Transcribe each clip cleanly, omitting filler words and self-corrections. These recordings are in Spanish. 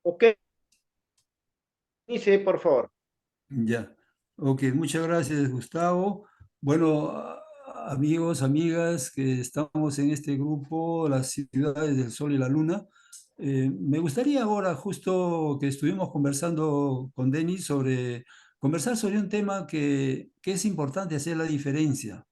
Ok, dice, por favor. Ya. Ok, muchas gracias, Gustavo. Bueno, amigos, amigas que estamos en este grupo, las ciudades del Sol y la Luna, me gustaría ahora, justo que estuvimos conversando con Denis, conversar sobre un tema que es importante hacer la diferencia,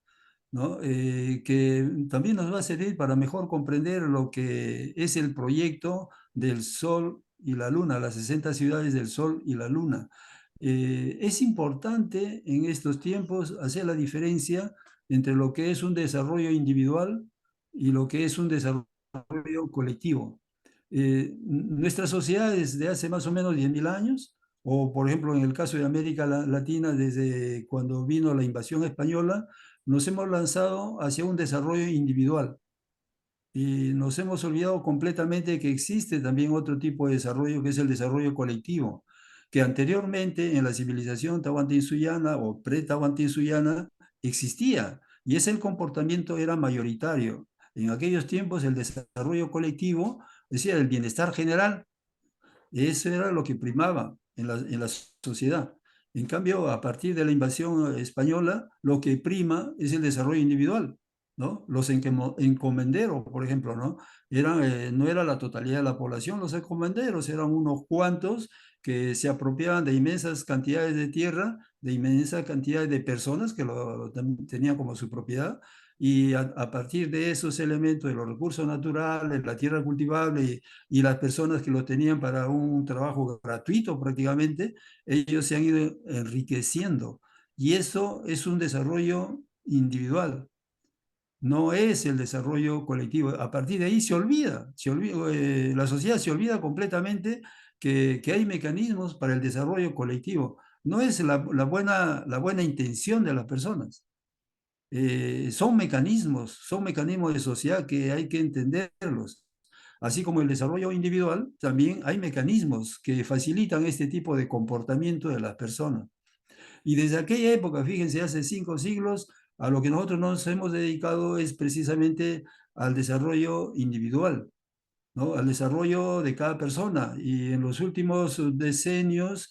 ¿no? Que también nos va a servir para mejor comprender lo que es el proyecto del Sol y la Luna, las 60 ciudades del Sol y la Luna. Es importante en estos tiempos hacer la diferencia entre lo que es un desarrollo individual y lo que es un desarrollo colectivo. Nuestra sociedad desde hace más o menos 10.000 años, o por ejemplo en el caso de América Latina, desde cuando vino la invasión española, nos hemos lanzado hacia un desarrollo individual y nos hemos olvidado completamente que existe también otro tipo de desarrollo que es el desarrollo colectivo, que anteriormente en la civilización tahuantinsuya o pre-tahuantinsuya existía y ese el comportamiento era mayoritario. En aquellos tiempos el desarrollo colectivo decía el bienestar general, eso era lo que primaba en la sociedad. En cambio, a partir de la invasión española, lo que prima es el desarrollo individual, ¿no? Los encomenderos, por ejemplo, ¿no? No era la totalidad de la población, los encomenderos eran unos cuantos que se apropiaban de inmensas cantidades de tierra, de inmensas cantidades de personas que tenían como su propiedad, y a partir de esos elementos, de los recursos naturales, la tierra cultivable y las personas que lo tenían para un trabajo gratuito prácticamente, ellos se han ido enriqueciendo. Y eso es un desarrollo individual, no es el desarrollo colectivo. A partir de ahí la sociedad se olvida completamente que hay mecanismos para el desarrollo colectivo. No es la buena intención de las personas. Son mecanismos de sociedad que hay que entenderlos. Así como el desarrollo individual, también hay mecanismos que facilitan este tipo de comportamiento de las personas. Y desde aquella época, fíjense, hace 5 siglos, a lo que nosotros nos hemos dedicado es precisamente al desarrollo individual, ¿no? Al desarrollo de cada persona. Y en los últimos decenios,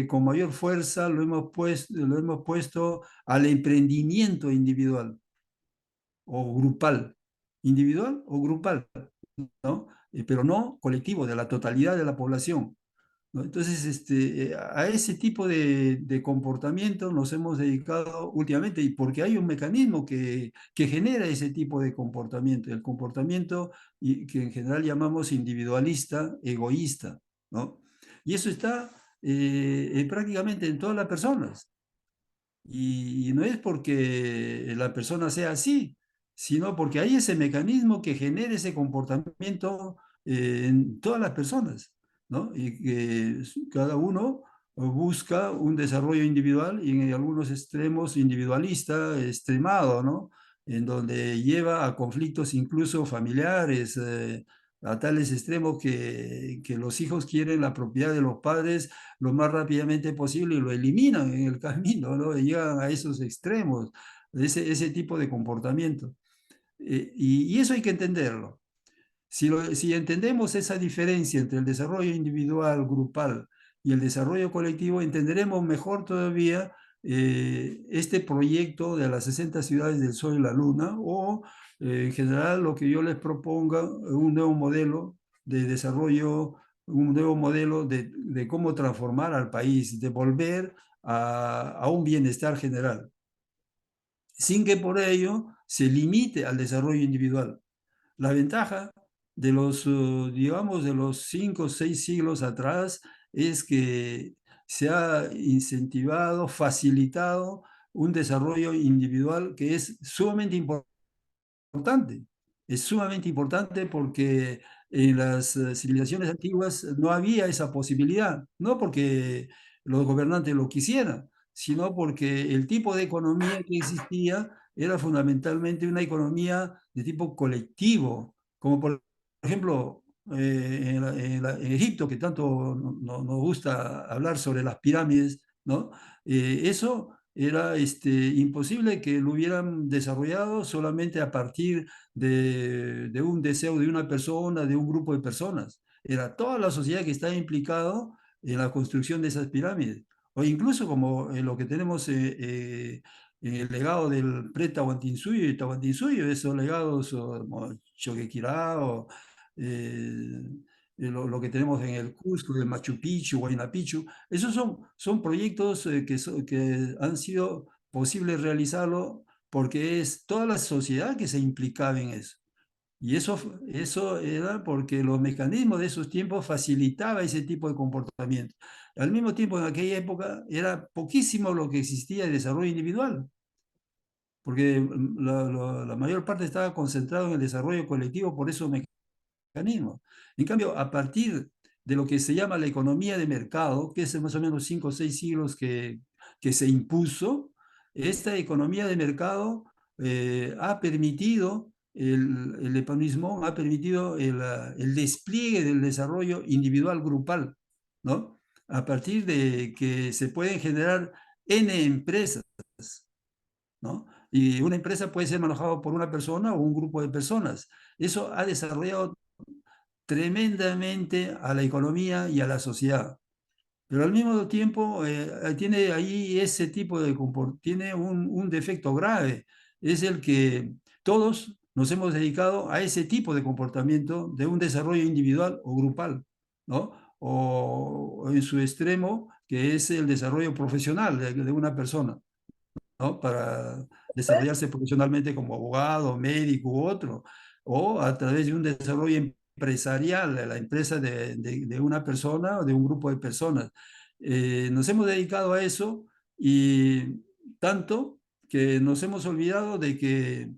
con mayor fuerza, lo hemos puesto al emprendimiento individual o grupal, individual o grupal, ¿no? Pero no colectivo, de la totalidad de la población, ¿no? Entonces, a ese tipo de comportamiento nos hemos dedicado últimamente y porque hay un mecanismo que genera ese tipo de comportamiento, el comportamiento que en general llamamos individualista, egoísta, ¿no? Y eso está prácticamente en todas las personas. Y no es porque la persona sea así, sino porque hay ese mecanismo que genera ese comportamiento en todas las personas, ¿no? Y que cada uno busca un desarrollo individual y en algunos extremos individualista, extremado, ¿no? En donde lleva a conflictos incluso familiares, a tales extremos que los hijos quieren la propiedad de los padres lo más rápidamente posible y lo eliminan en el camino, ¿no? Y llegan a esos extremos, ese tipo de comportamiento. Y eso hay que entenderlo. Si entendemos esa diferencia entre el desarrollo individual, grupal y el desarrollo colectivo, entenderemos mejor todavía este proyecto de las 60 ciudades del Sol y la Luna o en general lo que yo les proponga, un nuevo modelo de desarrollo, un nuevo modelo de cómo transformar al país, de volver a un bienestar general, sin que por ello se limite al desarrollo individual. La ventaja de digamos, de los 5 o 6 siglos atrás es que se ha incentivado, facilitado un desarrollo individual que es sumamente importante. Es sumamente importante porque en las civilizaciones antiguas no había esa posibilidad, no porque los gobernantes lo quisieran, sino porque el tipo de economía que existía era fundamentalmente una economía de tipo colectivo, como por ejemplo en Egipto, que tanto nos gusta hablar sobre las pirámides, ¿no? Eso era imposible que lo hubieran desarrollado solamente a partir de un deseo de una persona, de un grupo de personas. era toda la sociedad que estaba implicado en la construcción de esas pirámides. O incluso como lo que tenemos en el legado del pre-Tahuantinsuyo y Tahuantinsuyo, esos legados como Choquequirá o eh, lo que tenemos en el Cusco, el Machu Picchu, Huayna Picchu, esos son proyectos que han sido posibles realizarlo porque es toda la sociedad que se implicaba en eso. Y eso era porque los mecanismos de esos tiempos facilitaba ese tipo de comportamiento. Al mismo tiempo, en aquella época era poquísimo lo que existía de desarrollo individual, porque la mayor parte estaba concentrado en el desarrollo colectivo por esos mecanismos. En cambio, a partir de lo que se llama la economía de mercado, que es más o menos 5 o 6 siglos que se impuso, esta economía de mercado ha permitido, el economismo ha permitido el despliegue del desarrollo individual grupal, ¿no? A partir de que se pueden generar N empresas, ¿no? Y una empresa puede ser manejada por una persona o un grupo de personas. Eso ha desarrollado tremendamente a la economía y a la sociedad. Pero al mismo tiempo tiene ahí ese tipo de tiene un defecto grave, es el que todos nos hemos dedicado a ese tipo de comportamiento de un desarrollo individual o grupal, ¿no? O en su extremo, que es el desarrollo profesional de una persona, ¿no? Para desarrollarse profesionalmente como abogado, médico u otro, o a través de un desarrollo empresarial de la empresa de una persona o de un grupo de personas. Nos hemos dedicado a eso y tanto que nos hemos olvidado de que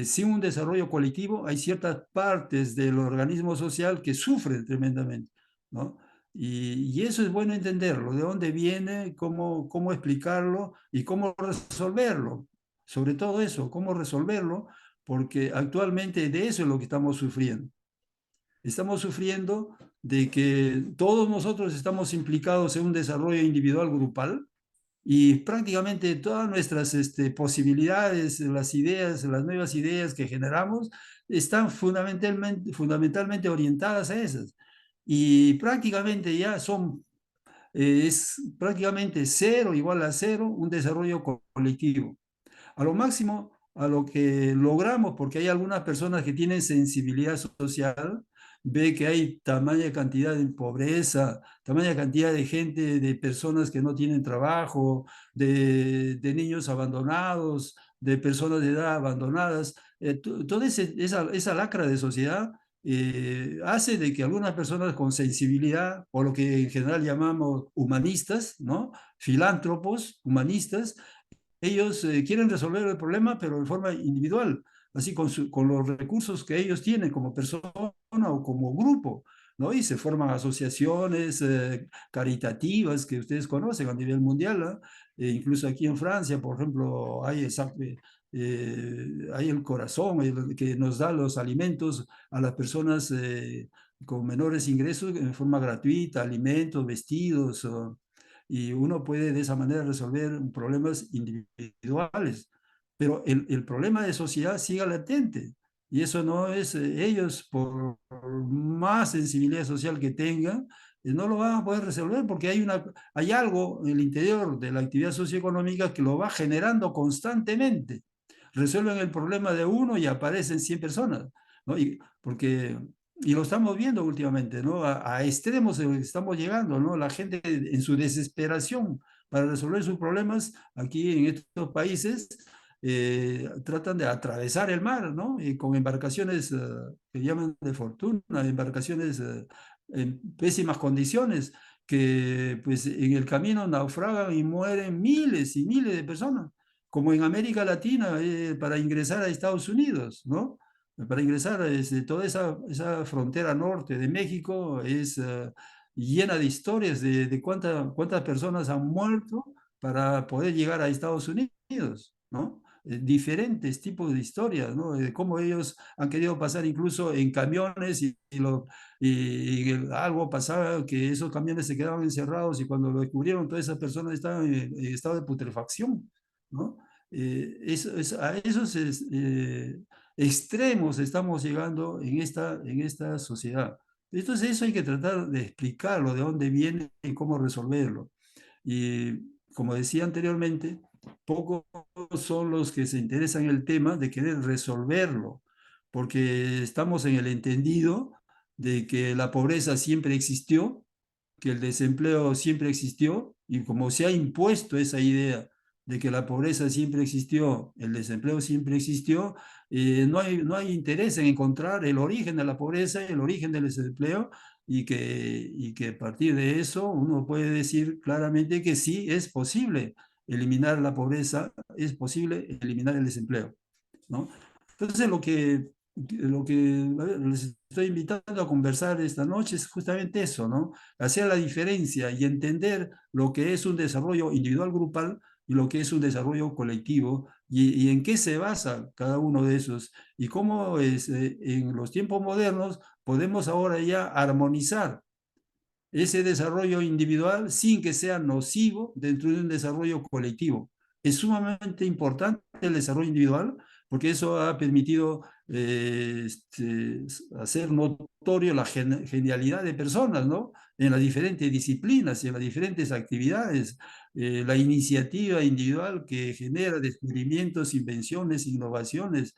sin un desarrollo colectivo hay ciertas partes del organismo social que sufren tremendamente, ¿no? Y eso es bueno entenderlo, de dónde viene, cómo explicarlo y cómo resolverlo. Sobre todo eso, cómo resolverlo, porque actualmente de eso es lo que estamos sufriendo. Estamos sufriendo de que todos nosotros estamos implicados en un desarrollo individual grupal y prácticamente todas nuestras posibilidades, las nuevas ideas que generamos, están fundamentalmente orientadas a esas. Y prácticamente ya es prácticamente cero, igual a cero, un desarrollo colectivo. A lo máximo, a lo que logramos, porque hay algunas personas que tienen sensibilidad social, ve que hay tamaña cantidad de pobreza, tamaña cantidad de gente, de personas que no tienen trabajo, de niños abandonados, de personas de edad abandonadas. Toda esa lacra de sociedad hace de que algunas personas con sensibilidad, o lo que en general llamamos humanistas, ¿no? Filántropos, humanistas, ellos quieren resolver el problema, pero de forma individual, así con los recursos que ellos tienen como persona o como grupo, ¿no? Y se forman asociaciones caritativas que ustedes conocen a nivel mundial, ¿no? Incluso aquí en Francia, por ejemplo, hay el corazón que nos da los alimentos a las personas con menores ingresos en forma gratuita, alimentos, vestidos, y uno puede de esa manera resolver problemas individuales. Pero el problema de sociedad sigue latente. Y eso no es, ellos, por más sensibilidad social que tengan, no lo van a poder resolver porque hay algo en el interior de la actividad socioeconómica que lo va generando constantemente. Resuelven el problema de uno y aparecen 100 personas, ¿no? Y lo estamos viendo últimamente, ¿no? A extremos estamos llegando, ¿no? La gente en su desesperación para resolver sus problemas aquí en estos países tratan de atravesar el mar, ¿no? Y con embarcaciones que llaman de fortuna, embarcaciones en pésimas condiciones, que pues en el camino naufragan y mueren miles y miles de personas, como en América Latina para ingresar a Estados Unidos, ¿no? Para ingresar, toda esa frontera norte de México es llena de historias de cuántas personas han muerto para poder llegar a Estados Unidos, ¿no? Diferentes tipos de historias, ¿no? De cómo ellos han querido pasar incluso en camiones y algo pasaba que esos camiones se quedaban encerrados y cuando lo descubrieron todas esas personas estaban en estado de putrefacción, ¿no? A esos extremos estamos llegando en esta sociedad. Entonces eso hay que tratar de explicarlo, de dónde viene y cómo resolverlo. Y como decía anteriormente, pocos son los que se interesan en el tema de querer resolverlo, porque estamos en el entendido de que la pobreza siempre existió, que el desempleo siempre existió, y como se ha impuesto esa idea de que la pobreza siempre existió, el desempleo siempre existió, no hay interés en encontrar el origen de la pobreza y el origen del desempleo, y que a partir de eso uno puede decir claramente que sí es posible eliminar la pobreza, es posible eliminar el desempleo, ¿no? Entonces, lo que les estoy invitando a conversar esta noche es justamente eso, ¿no? Hacer la diferencia y entender lo que es un desarrollo individual grupal y lo que es un desarrollo colectivo, y en qué se basa cada uno de esos, y cómo en los tiempos modernos podemos ahora ya armonizar ese desarrollo individual sin que sea nocivo dentro de un desarrollo colectivo. Es sumamente importante el desarrollo individual porque eso ha permitido hacer notorio la genialidad de personas, ¿no? En las diferentes disciplinas y en las diferentes actividades. La iniciativa individual que genera descubrimientos, invenciones, innovaciones,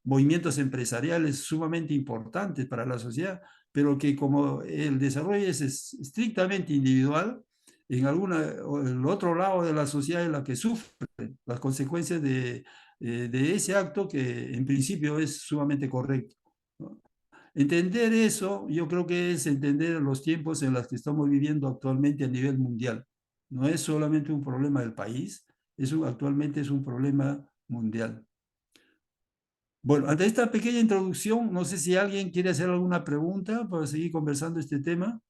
movimientos empresariales sumamente importantes para la sociedad, pero que como el desarrollo es estrictamente individual, el otro lado de la sociedad es la que sufre las consecuencias de ese acto que en principio es sumamente correcto, ¿no? Entender eso, yo creo que es entender los tiempos en los que estamos viviendo actualmente a nivel mundial. No es solamente un problema del país, actualmente es un problema mundial. Bueno, ante esta pequeña introducción, no sé si alguien quiere hacer alguna pregunta para seguir conversando este tema.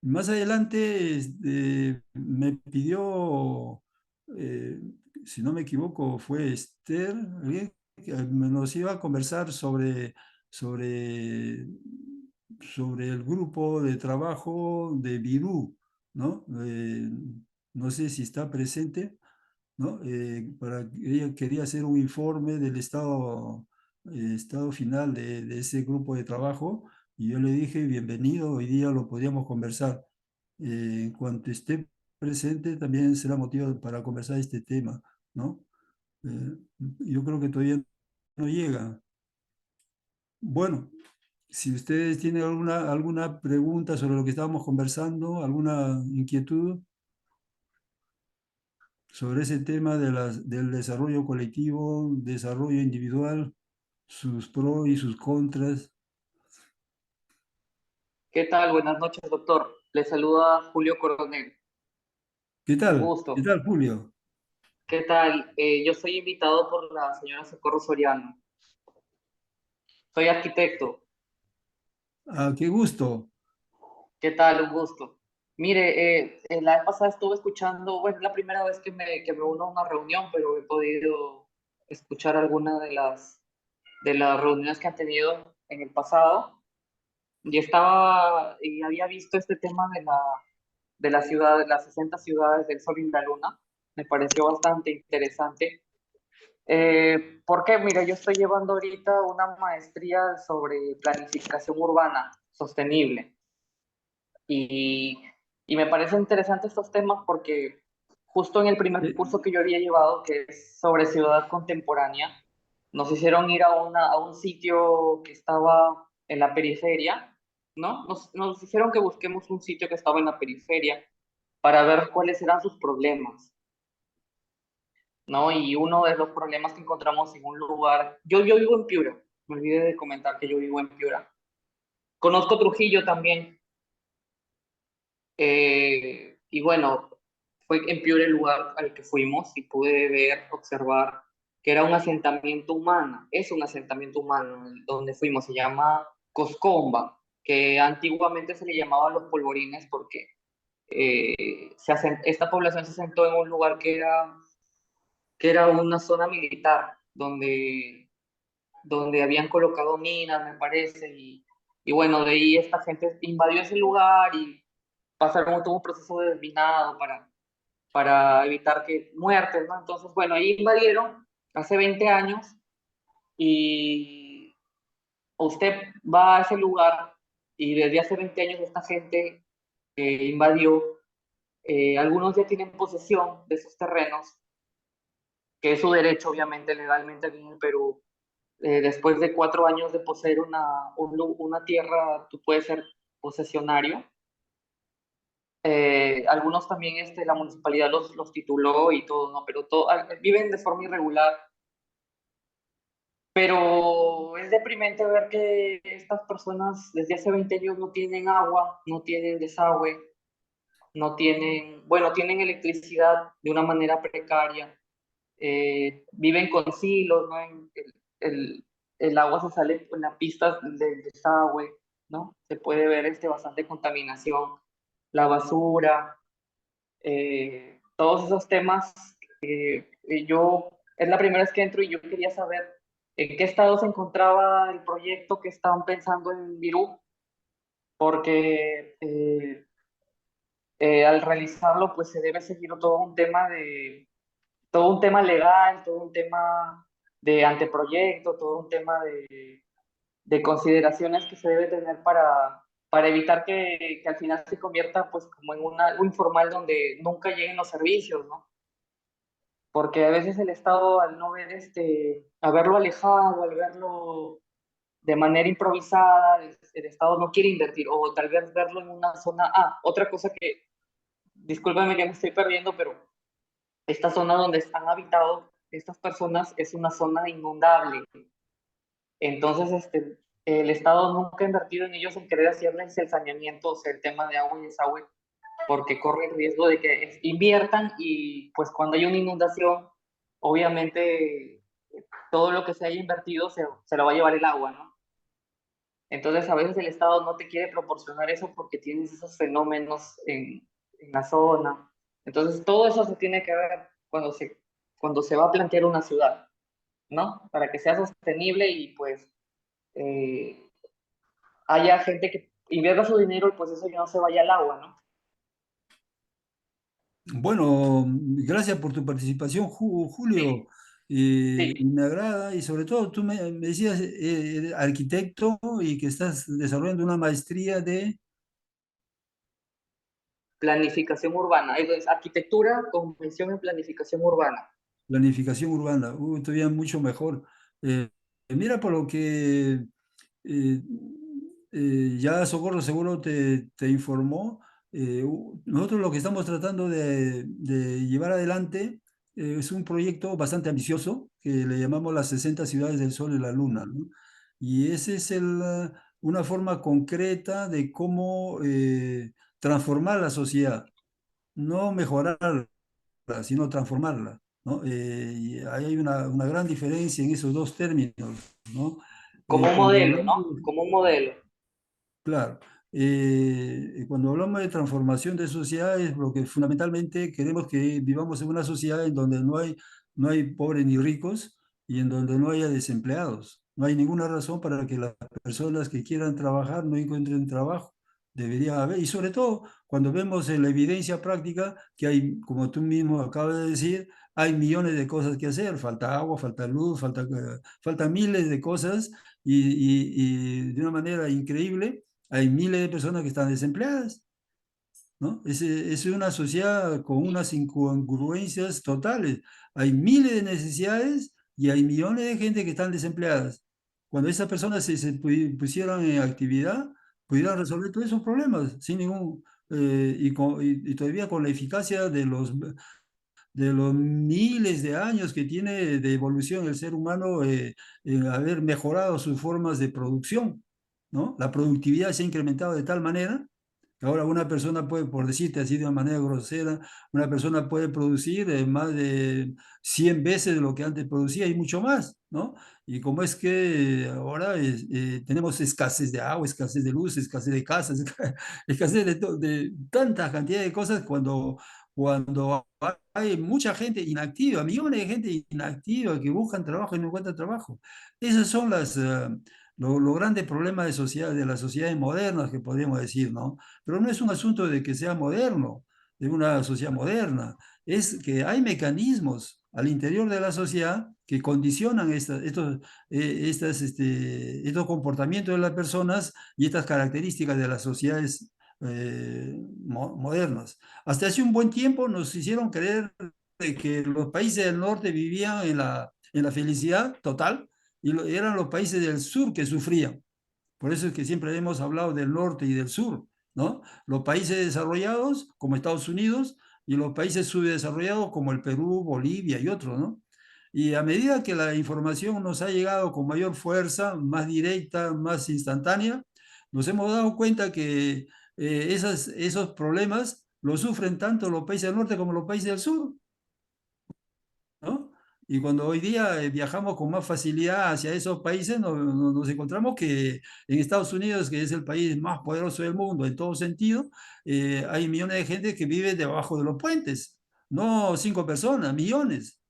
Más adelante me pidió, eh, si no me equivoco, fue Esther, alguien que nos iba a conversar sobre, sobre el grupo de trabajo de Virú, ¿no? No sé si está presente, ¿no? Ella quería hacer un informe del estado final de ese grupo de trabajo, y yo le dije, bienvenido, hoy día lo podríamos conversar. En cuanto esté presente, también será motivo para conversar este tema, ¿no? Eh, yo creo que todavía no llega. Bueno, si ustedes tienen alguna pregunta sobre lo que estábamos conversando, alguna inquietud sobre ese tema del desarrollo colectivo, desarrollo individual, sus pros y sus contras. ¿Qué tal? Buenas noches, doctor. Le saluda Julio Coronel. ¿Qué Un tal? ¿Qué gusto. tal, Julio? ¿Qué tal? Yo soy invitado por la señora Socorro Soriano. Soy arquitecto. Ah, qué gusto. ¿Qué tal? Un gusto. Mire, la vez pasada estuve escuchando, bueno, es la primera vez que me uno a una reunión, pero he podido escuchar algunas de las reuniones que han tenido en el pasado. Y había visto este tema de la ciudad, de las 60 ciudades del Sol y la Luna. Me pareció bastante interesante. Porque, mira, yo estoy llevando ahorita una maestría sobre planificación urbana sostenible y, y me parecen interesantes estos temas porque justo en el primer Eh, curso que yo había llevado, que es sobre ciudad contemporánea, nos hicieron ir a un sitio que estaba en la periferia, ¿no? Nos hicieron que busquemos un sitio que estaba en la periferia para ver cuáles eran sus problemas, ¿no? Y uno de los problemas que encontramos en un lugar, yo vivo en Piura, me olvidé de comentar que yo vivo en Piura. Conozco Trujillo también, y bueno, fue en Piura el lugar al que fuimos y pude ver, observar que era un asentamiento humano, es un asentamiento humano donde fuimos, se llama Coscomba, que antiguamente se le llamaba Los Polvorines porque esta población se asentó en un lugar que era una zona militar, donde habían colocado minas, me parece, y bueno, de ahí esta gente invadió ese lugar y pasaron todo un proceso de desminado para evitar que muertes, ¿no? Entonces, bueno, ahí invadieron hace 20 años usted va a ese lugar y desde hace 20 años esta gente invadió, algunos ya tienen posesión de esos terrenos, que es su derecho, obviamente, legalmente aquí en el Perú. Después de 4 años de poseer una tierra, tú puedes ser posesionario. Algunos también la municipalidad los tituló y todo, ¿no? Pero viven de forma irregular. Pero es deprimente ver que estas personas desde hace 20 años no tienen agua, no tienen desagüe, no tienen, bueno, tienen electricidad de una manera precaria, viven con silos, ¿no? El, el agua se sale en las pistas del desagüe, ¿no? Se puede ver bastante contaminación, la basura, todos esos temas. Es la primera vez que entro y yo quería saber en qué estado se encontraba el proyecto que estaban pensando en Virú, porque al realizarlo pues se debe seguir todo un tema legal, todo un tema de anteproyecto, todo un tema de consideraciones que se debe tener para evitar que al final se convierta pues como en algo informal donde nunca lleguen los servicios, ¿no? Porque a veces el Estado al no ver haberlo alejado, al verlo de manera improvisada, el Estado no quiere invertir, o tal vez verlo en una zona. Otra cosa que, discúlpame que me estoy perdiendo, pero esta zona donde están habitados estas personas es una zona inundable. Entonces, el Estado nunca ha invertido en ellos en querer hacerles el saneamiento, o sea, el tema de agua y desagüe, porque corre el riesgo de que inviertan y pues cuando hay una inundación, obviamente todo lo que se haya invertido se lo va a llevar el agua, ¿no? Entonces a veces el Estado no te quiere proporcionar eso porque tienes esos fenómenos en la zona. Entonces todo eso se tiene que ver cuando se va a plantear una ciudad, ¿no? Para que sea sostenible y pues eh, haya gente que invierta su dinero y pues eso ya no se vaya al agua, ¿no? Bueno, gracias por tu participación, Julio. Sí, Y sí. me agrada, y sobre todo tú me decías arquitecto y que estás desarrollando una maestría de Planificación urbana. Es arquitectura con mención en planificación urbana. planificación urbana. Todavía mucho mejor. Mira, por lo que eh, ya Socorro seguro te informó. Nosotros lo que estamos tratando de llevar adelante es un proyecto bastante ambicioso que le llamamos las 60 ciudades del Sol y la Luna, ¿no? Y ese es una forma concreta de cómo transformar la sociedad, no mejorarla, sino transformarla, ¿no? Y ahí hay una gran diferencia en esos dos términos, ¿no? Como un Cuando modelo, hablamos ¿no? Como un modelo. Claro. Cuando hablamos de transformación de sociedades, lo que fundamentalmente queremos que vivamos en una sociedad en donde no hay pobres ni ricos y en donde no haya desempleados. No hay ninguna razón para que las personas que quieran trabajar no encuentren trabajo. Debería haber, y sobre todo cuando vemos en la evidencia práctica que hay, como tú mismo acabas de decir, hay millones de cosas que hacer. Falta agua, falta luz, falta miles de cosas y de una manera increíble hay miles de personas que están desempleadas, ¿no? Es una sociedad con unas incongruencias totales. Hay miles de necesidades y hay millones de gente que están desempleadas. Cuando esas personas pusieran en actividad, pudieran resolver todos esos problemas sin ningún, y todavía con la eficacia de los miles de años que tiene de evolución el ser humano en haber mejorado sus formas de producción, ¿no? La productividad se ha incrementado de tal manera que ahora una persona puede, por decirte así de una manera grosera, una persona puede producir más de 100 veces lo que antes producía y mucho más, ¿no? Y como es que ahora tenemos escasez de agua, escasez de luz, escasez de casas, escasez de tanta cantidad de cosas cuando hay mucha gente inactiva, millones de gente inactiva que buscan trabajo y no encuentran trabajo. Esos son los grandes problemas de sociedad, de las sociedades modernas que podríamos decir, ¿no? Pero no es un asunto de que sea moderno, de una sociedad moderna, es que hay mecanismos al interior de la sociedad que condicionan estos comportamientos de las personas y estas características de las sociedades modernas. Hasta hace un buen tiempo nos hicieron creer de que los países del norte vivían en la felicidad total y eran los países del sur que sufrían. Por eso es que siempre hemos hablado del norte y del sur, ¿no? Los países desarrollados, como Estados Unidos, y los países subdesarrollados, como el Perú, Bolivia y otros, ¿no? Y a medida que la información nos ha llegado con mayor fuerza, más directa, más instantánea, nos hemos dado cuenta que esos problemas los sufren tanto los países del norte como los países del sur, ¿no? Y cuando hoy día viajamos con más facilidad hacia esos países, nos encontramos que en Estados Unidos, que es el país más poderoso del mundo en todo sentido, hay millones de gente que vive debajo de los puentes, no 5 personas, millones.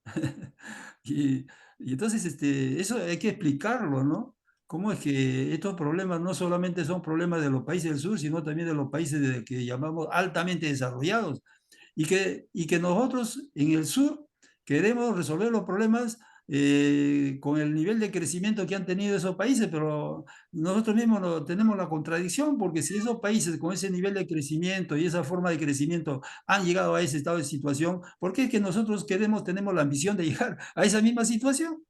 Y, y entonces eso hay que explicarlo, ¿no? ¿Cómo es que estos problemas no solamente son problemas de los países del sur, sino también de los países que llamamos altamente desarrollados? Y que nosotros en el sur queremos resolver los problemas con el nivel de crecimiento que han tenido esos países, pero nosotros mismos tenemos la contradicción, porque si esos países con ese nivel de crecimiento y esa forma de crecimiento han llegado a ese estado de situación, ¿por qué es que nosotros tenemos la ambición de llegar a esa misma situación?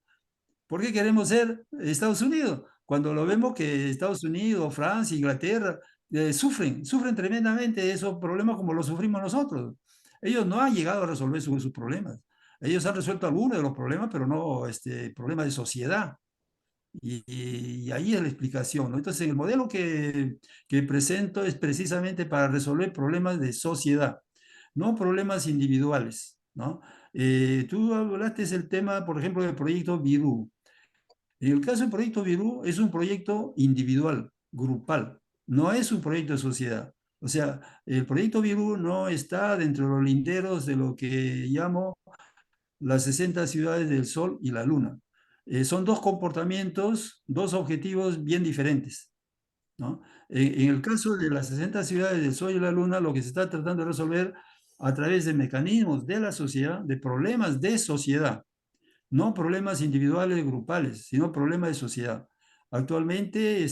¿Por qué queremos ser Estados Unidos? Cuando lo vemos que Estados Unidos, Francia, Inglaterra sufren tremendamente esos problemas como los sufrimos nosotros. Ellos no han llegado a resolver sus problemas. Ellos han resuelto algunos de los problemas, pero no problemas de sociedad. Y ahí es la explicación, ¿no? Entonces, el modelo que presento es precisamente para resolver problemas de sociedad, no problemas individuales, ¿no? Tú hablaste del tema, por ejemplo, del proyecto Virú. En el caso del proyecto Virú, es un proyecto individual, grupal, no es un proyecto de sociedad. O sea, el proyecto Virú no está dentro de los linderos de lo que llamo las 60 ciudades del Sol y la Luna. Son dos comportamientos, dos objetivos bien diferentes, ¿no? En el caso de las 60 ciudades del Sol y la Luna, lo que se está tratando de resolver a través de mecanismos de la sociedad, de problemas de sociedad, no problemas individuales, grupales, sino problemas de sociedad. Actualmente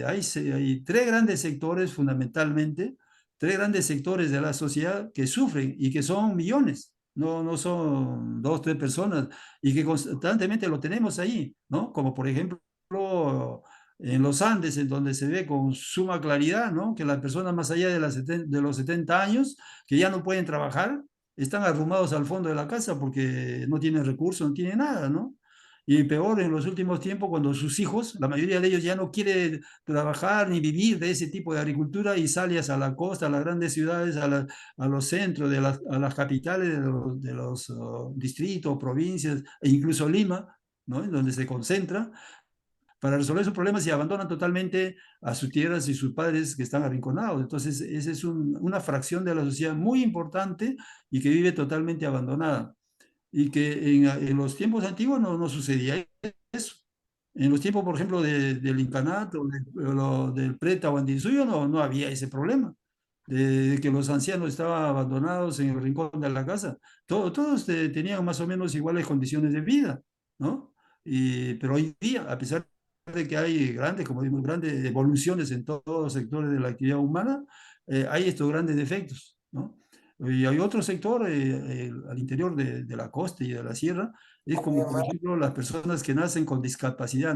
hay tres grandes sectores fundamentalmente, tres grandes sectores de la sociedad que sufren y que son millones, no son dos, tres personas, y que constantemente lo tenemos ahí, ¿no? Como por ejemplo en los Andes, en donde se ve con suma claridad, ¿no? Que las personas más allá de los 70 años, que ya no pueden trabajar, están arrumados al fondo de la casa porque no tienen recursos, no tienen nada, ¿no? Y peor en los últimos tiempos, cuando sus hijos, la mayoría de ellos ya no quiere trabajar ni vivir de ese tipo de agricultura y sale hacia la costa, a las grandes ciudades, a los centros, a las capitales de los distritos, provincias e incluso Lima, ¿no? En donde se concentra para resolver sus problemas y abandonan totalmente a sus tierras y sus padres que están arrinconados. Entonces, esa es una fracción de la sociedad muy importante y que vive totalmente abandonada. Y que en los tiempos antiguos no sucedía eso. En los tiempos, por ejemplo, del incanato, del Preta o Andisuyo, no había ese problema. De que los ancianos estaban abandonados en el rincón de la casa. Todos tenían más o menos iguales condiciones de vida, ¿no? Pero hoy día, a pesar de que hay grandes, como digo, grandes evoluciones en todos los sectores de la actividad humana, hay estos grandes defectos, ¿no? Y hay otro sector al interior de la costa y de la sierra, es como, por ejemplo, las personas que nacen con discapacidad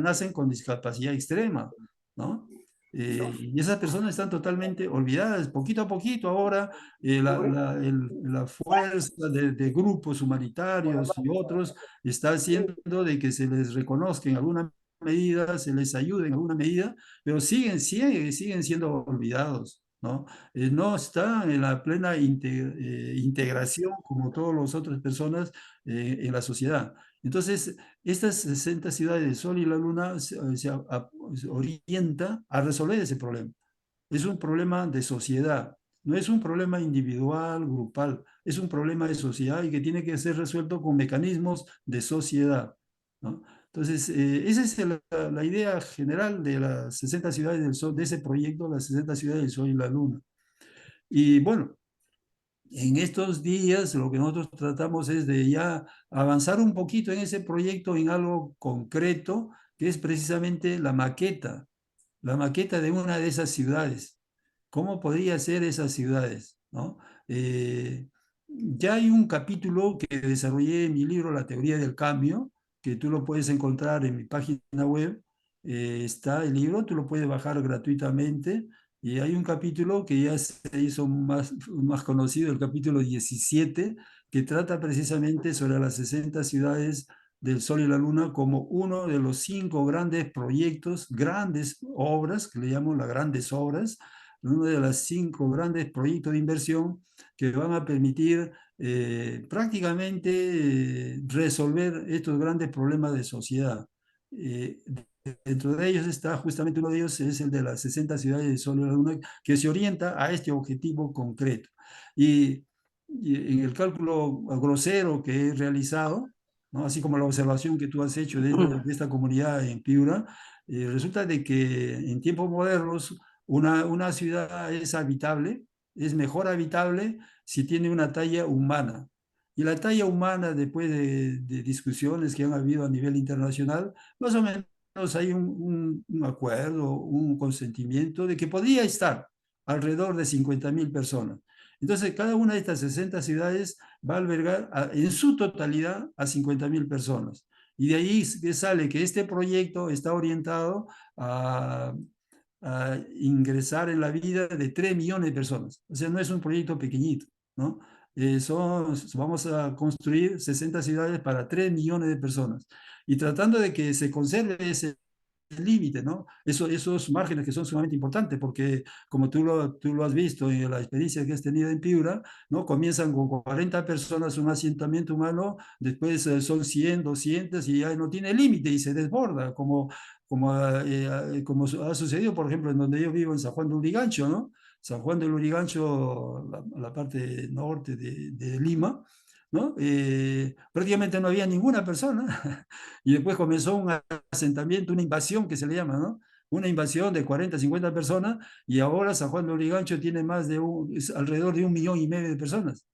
extrema, ¿no? Y esas personas están totalmente olvidadas. Poquito a poquito ahora la fuerza de grupos humanitarios y otros está haciendo de que se les reconozca en alguna medida, se les ayude en alguna medida, pero siguen siendo olvidados, ¿no? No están en la plena integración como todas las otras personas en la sociedad. Entonces, estas 60 ciudades del Sol y la Luna se orienta a resolver ese problema. Es un problema de sociedad, no es un problema individual, grupal, es un problema de sociedad y que tiene que ser resuelto con mecanismos de sociedad, ¿no? Entonces, esa es la idea general de las 60 ciudades del Sol, de ese proyecto, las 60 ciudades del Sol y la Luna. Y bueno, en estos días lo que nosotros tratamos es de ya avanzar un poquito en ese proyecto, en algo concreto, que es precisamente la maqueta de una de esas ciudades. ¿Cómo podría ser esas ciudades? ¿No? Ya hay un capítulo que desarrollé en mi libro La teoría del cambio, que tú lo puedes encontrar en mi página web. Está el libro, tú lo puedes bajar gratuitamente. Y hay un capítulo que ya se hizo más conocido, el capítulo 17, que trata precisamente sobre las 60 ciudades del Sol y la Luna como uno de los 5 grandes proyectos, grandes obras, que le llamo las grandes obras, uno de los 5 grandes proyectos de inversión que van a permitir prácticamente resolver estos grandes problemas de sociedad. Eh, Dentro de ellos está justamente uno de ellos, es el de las 60 ciudades del Sol y la Luna, que se orienta a este objetivo concreto. Y, y en el cálculo grosero que he realizado, ¿no? Así como la observación que tú has hecho de esta comunidad en Piura, resulta de que en tiempos modernos una ciudad es habitable, es mejor habitable si tiene una talla humana. Y la talla humana, después de discusiones que han habido a nivel internacional, más o menos hay un acuerdo, un consentimiento de que podría estar alrededor de 50.000 personas. Entonces, cada una de estas 60 ciudades va a albergar en su totalidad a 50.000 personas. Y de ahí sale que este proyecto está orientado a ingresar en la vida de 3 millones de personas. O sea, no es un proyecto pequeñito, ¿no? Vamos a construir 60 ciudades para 3 millones de personas y tratando de que se conserve ese límite, ¿no? Esos márgenes que son sumamente importantes, porque como tú lo has visto en la experiencia que has tenido en Piura, ¿no? Comienzan con 40 personas un asentamiento humano, después son 100, 200 y ya no tiene límite y se desborda, como ha sucedido, por ejemplo, en donde yo vivo, en San Juan de Lurigancho, ¿no? San Juan de Lurigancho, la parte norte de Lima, ¿no? Prácticamente no había ninguna persona y después comenzó un asentamiento, una invasión que se le llama, ¿no? Una invasión de 40, 50 personas y ahora San Juan de Lurigancho tiene alrededor de 1,5 millones de personas,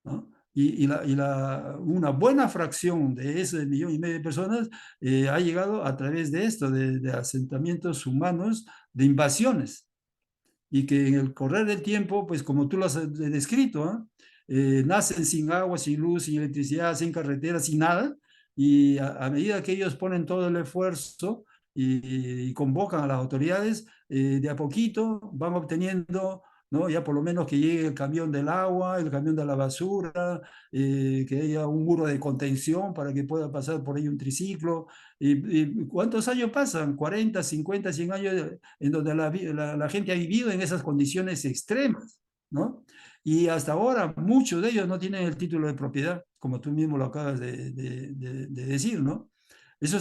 ¿no? Una buena fracción de ese 1,5 millones de personas ha llegado a través de esto, de asentamientos humanos, de invasiones y que en el correr del tiempo, pues como tú lo has descrito, ¿no? Nacen sin agua, sin luz, sin electricidad, sin carreteras, sin nada, y a medida que ellos ponen todo el esfuerzo y convocan a las autoridades, de a poquito van obteniendo, ¿no? Ya por lo menos que llegue el camión del agua, el camión de la basura, que haya un muro de contención para que pueda pasar por ahí un triciclo. ¿Y cuántos años pasan? 40, 50, 100 años en donde la gente ha vivido en esas condiciones extremas, ¿no? Y hasta ahora muchos de ellos no tienen el título de propiedad, como tú mismo lo acabas de decir, ¿no? Esa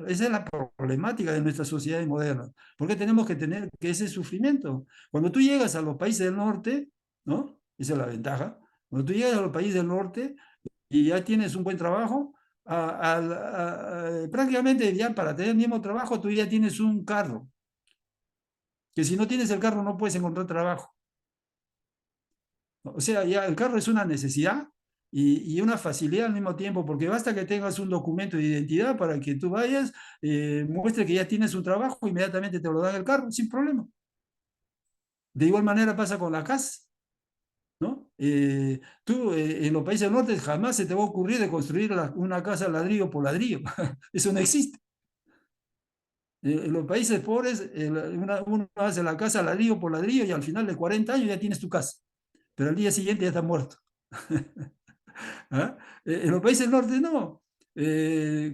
es la problemática de nuestra sociedad moderna. ¿Por qué tenemos que tener que ese sufrimiento? Cuando tú llegas a los países del norte, ¿no? Esa es la ventaja. Cuando tú llegas a los países del norte y ya tienes un buen trabajo, prácticamente ya para tener el mismo trabajo tú ya tienes un carro, que si no tienes el carro no puedes encontrar trabajo. O sea, ya el carro es una necesidad y una facilidad al mismo tiempo, porque basta que tengas un documento de identidad para que tú vayas, muestre que ya tienes un trabajo, inmediatamente te lo dan el carro, sin problema. De igual manera pasa con la casa, ¿no? Tú en los países del norte jamás se te va a ocurrir de construir una casa ladrillo por ladrillo. Eso no existe. En los países pobres, uno hace la casa ladrillo por ladrillo y al final de 40 años ya tienes tu casa, pero al día siguiente ya está muerto. ¿Ah? En los países del norte no.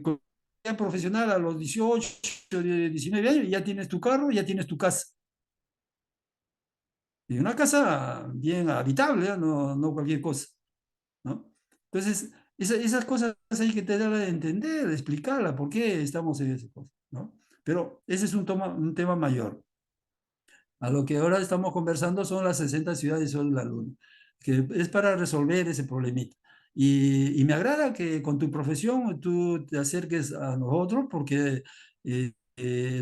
Con ya profesional a los 18, 19 años ya tienes tu carro, ya tienes tu casa. Y una casa bien habitable, ¿eh? No, no cualquier cosa, ¿no? Entonces, esas cosas hay que tener de entender, de explicarla, por qué estamos en esas cosas, ¿no? Pero ese es un tema mayor. A lo que ahora estamos conversando son las 60 ciudades sobre la Luna, que es para resolver ese problemita. Y me agrada que con tu profesión tú te acerques a nosotros porque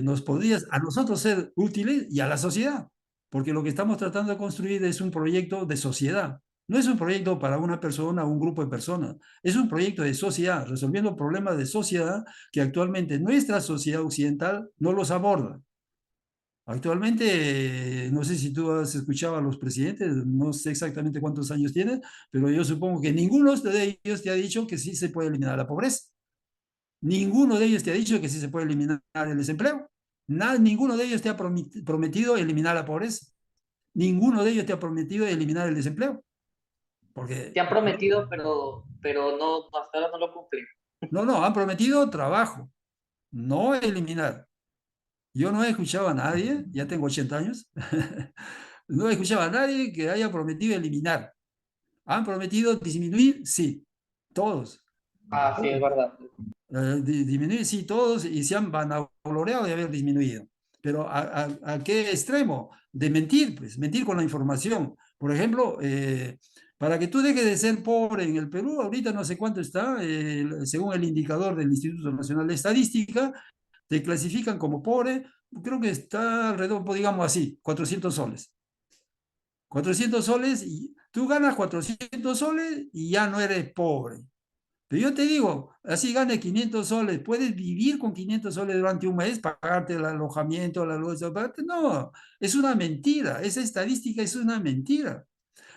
nos podrías a nosotros ser útiles y a la sociedad, porque lo que estamos tratando de construir es un proyecto de sociedad, No es un proyecto para una persona o un grupo de personas, es un proyecto de sociedad, resolviendo problemas de sociedad que actualmente nuestra sociedad occidental no los aborda. Actualmente, no sé si tú has escuchado a los presidentes, no sé exactamente cuántos años tienen, pero yo supongo que ninguno de ellos te ha dicho que sí se puede eliminar la pobreza. Ninguno de ellos te ha dicho que sí se puede eliminar el desempleo. Ninguno de ellos te ha prometido eliminar la pobreza. Ninguno de ellos te ha prometido eliminar el desempleo. Te Porque, han prometido, pero no, hasta ahora no lo cumplen. no, han prometido trabajo, no eliminar. Yo no he escuchado a nadie, ya tengo 80 años, no he escuchado a nadie que haya prometido eliminar. ¿Han prometido disminuir? Sí, todos. Ah, sí, es verdad. Disminuir, sí, todos, y se han vanagloriado de haber disminuido. Pero ¿a qué extremo? De mentir, pues, mentir con la información. Por ejemplo, para que tú dejes de ser pobre en el Perú, ahorita no sé cuánto está, según el indicador del Instituto Nacional de Estadística, te clasifican como pobre, creo que está alrededor, pues, digamos así, 400 soles. 400 soles, y tú ganas 400 soles y ya no eres pobre. Pero yo te digo, así gane 500 soles, ¿puedes vivir con 500 soles durante un mes, pagarte el alojamiento, la luz? No, es una mentira, esa estadística es una mentira.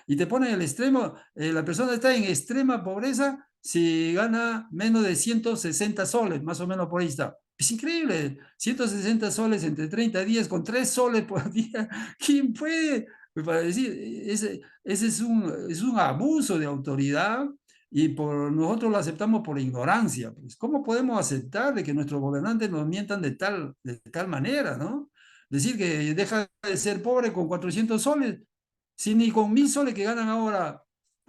Y te pone en el extremo, la persona está en extrema pobreza si gana menos de 160 soles, más o menos por ahí está. Es increíble, 160 soles entre 30 días con 3 soles por día. ¿Quién puede? Pues para decir, ese es un abuso de autoridad y nosotros lo aceptamos por ignorancia. Pues, ¿cómo podemos aceptar de que nuestros gobernantes nos mientan de tal manera, ¿no? Decir que deja de ser pobre con 400 soles, si ni con 1.000 soles que ganan ahora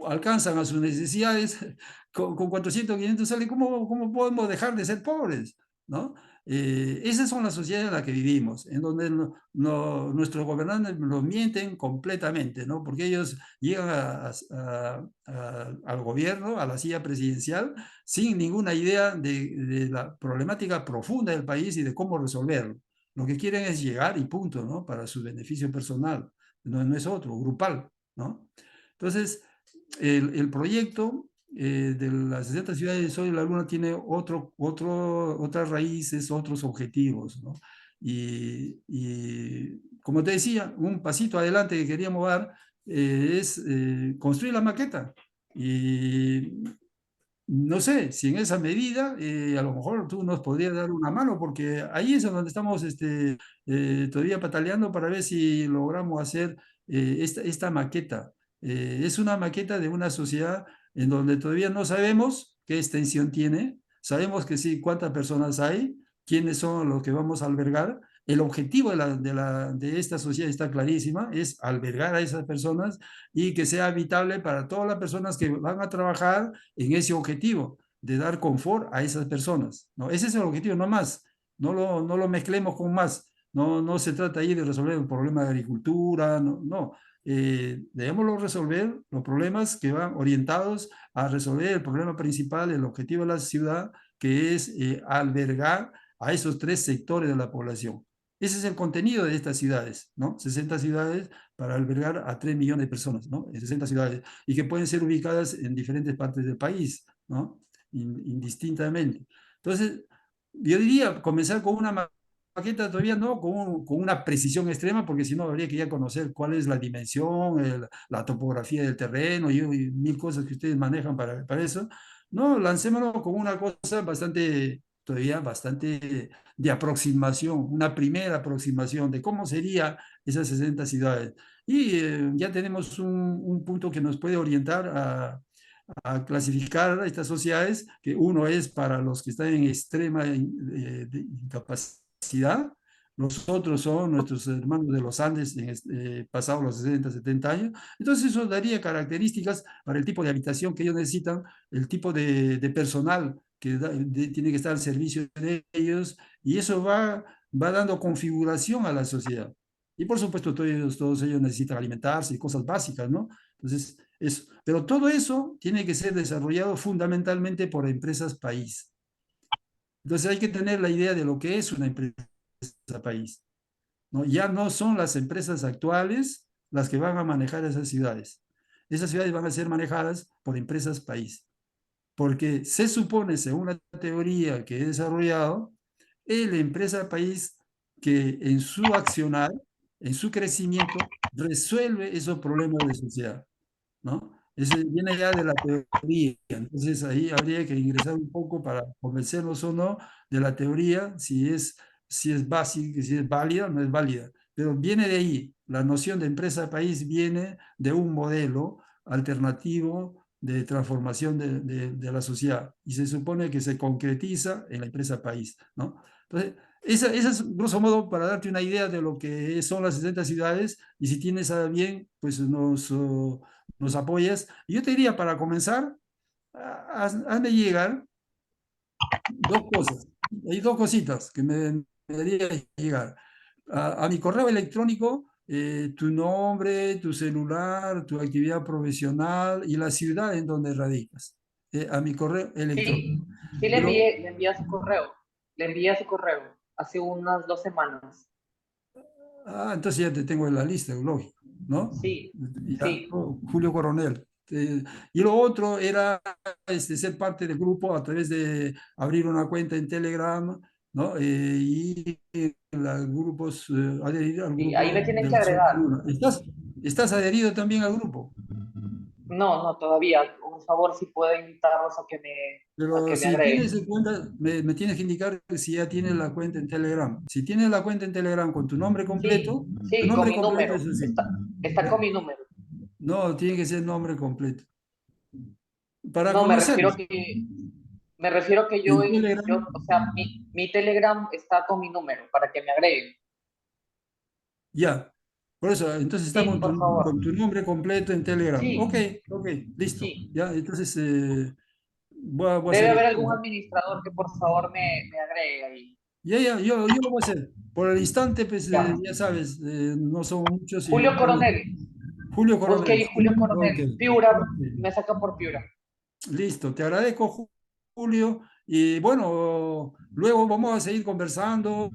alcanzan a sus necesidades, con 400, 500 soles, ¿cómo podemos dejar de ser pobres? ¿No? Esas son las sociedades en las que vivimos, en donde nuestros gobernantes nos mienten completamente, ¿no? Porque ellos llegan al gobierno, a la silla presidencial, sin ninguna idea de la problemática profunda del país y de cómo resolverlo. Lo que quieren es llegar y punto, ¿no? Para su beneficio personal, no es otro, grupal, ¿no? Entonces, el proyecto de las 60 ciudades de Sol y la Luna tiene otras raíces, otros objetivos, ¿no? Como te decía, un pasito adelante que queríamos dar es construir la maqueta. Y no sé si en esa medida a lo mejor tú nos podrías dar una mano, porque ahí es donde estamos todavía pataleando para ver si logramos hacer esta maqueta. Es una maqueta de una sociedad en donde todavía no sabemos qué extensión tiene, sabemos que sí, cuántas personas hay, quiénes son los que vamos a albergar. El objetivo de esta sociedad está clarísima, es albergar a esas personas y que sea habitable para todas las personas que van a trabajar en ese objetivo de dar confort a esas personas, ¿no? Ese es el objetivo, no más. No lo mezclemos con más. No se trata ahí de resolver el problema de agricultura, no. Debemos resolver los problemas que van orientados a resolver el problema principal, el objetivo de la ciudad, que es albergar a esos tres sectores de la población. Ese es el contenido de estas ciudades, ¿no? 60 ciudades para albergar a 3 millones de personas, ¿no? En 60 ciudades, y que pueden ser ubicadas en diferentes partes del país, ¿no? Indistintamente. Entonces, yo diría comenzar con una maqueta todavía no con una precisión extrema, porque si no habría que ya conocer cuál es la dimensión, la topografía del terreno y mil cosas que ustedes manejan para eso. No, lancémonos con una cosa todavía bastante de aproximación, una primera aproximación de cómo sería esas 60 ciudades. Y ya tenemos un punto que nos puede orientar a clasificar a estas sociedades, que uno es para los que están en extrema incapacidad, los otros son nuestros hermanos de los Andes pasados los 60, 70 años. Entonces eso daría características para el tipo de habitación que ellos necesitan, el tipo de personal que tiene que estar al servicio de ellos, y eso va dando configuración a la sociedad. Y por supuesto, todos ellos necesitan alimentarse y cosas básicas, ¿no? Entonces, eso. Pero todo eso tiene que ser desarrollado fundamentalmente por empresas país. Entonces, hay que tener la idea de lo que es una empresa país, ¿no? Ya no son las empresas actuales las que van a manejar esas ciudades. esas ciudades van a ser manejadas por empresas país, porque se supone, según la teoría que he desarrollado, la empresa país que en su accionar, en su crecimiento, resuelve esos problemas de sociedad, ¿no? Ese viene ya de la teoría, entonces ahí habría que ingresar un poco para convencernos o no de la teoría, si es básica, si es válida o no es válida, pero viene de ahí, la noción de empresa país viene de un modelo alternativo de transformación de la sociedad y se supone que se concretiza en la empresa país, ¿no? Entonces, esa es, grosso modo, para darte una idea de lo que son las 60 ciudades y si tienes a bien, pues nos apoyas. Y yo te diría, para comenzar, hazme llegar dos cosas. Hay dos cositas que me debería llegar. A mi correo electrónico, tu nombre, tu celular, tu actividad profesional y la ciudad en donde radicas. A mi correo Sí, electrónico. sí Pero, le envié su correo. Le envié su correo hace unas 2 semanas. entonces ya te tengo en la lista, lógico, ¿no? Sí, Ya, sí, oh, Julio Coronel. Y lo otro era ser parte del grupo a través de abrir una cuenta en Telegram, ¿no? Y grupos, adherir al sí, ahí me grupo tienen de que la zona agregar. 1. ¿Estás adherido también al grupo? No, no, todavía. Por favor, si puedo invitarlos a Pero que me si tienes agreguen. en cuenta, me tienes que indicar si ya tienes la cuenta en Telegram. Si tienes la cuenta en Telegram con Sí, tu sí, con nombre mi completo, número. eso sí. Está con ¿Ya? mi número. No, tiene que ser nombre completo. Para No, conocernos. me refiero que En Telegram, o sea, mi Telegram está con mi número para que me agreguen. ya. Por eso, entonces está Sí, por favor. con tu nombre completo en Telegram. Ok, Sí, ok, listo. sí. Ya, entonces voy a Debe hacer haber eso. algún administrador que por favor me agregue ahí. Ya, yo lo voy a hacer. Por el instante, pues Ya. ya sabes, no somos muchos y Julio Coronel. Julio Busque Coronel. ahí Julio Ok, Coronel. Piura, ok. me saca por Piura. Listo, te agradezco, Julio. Y bueno, luego vamos a seguir conversando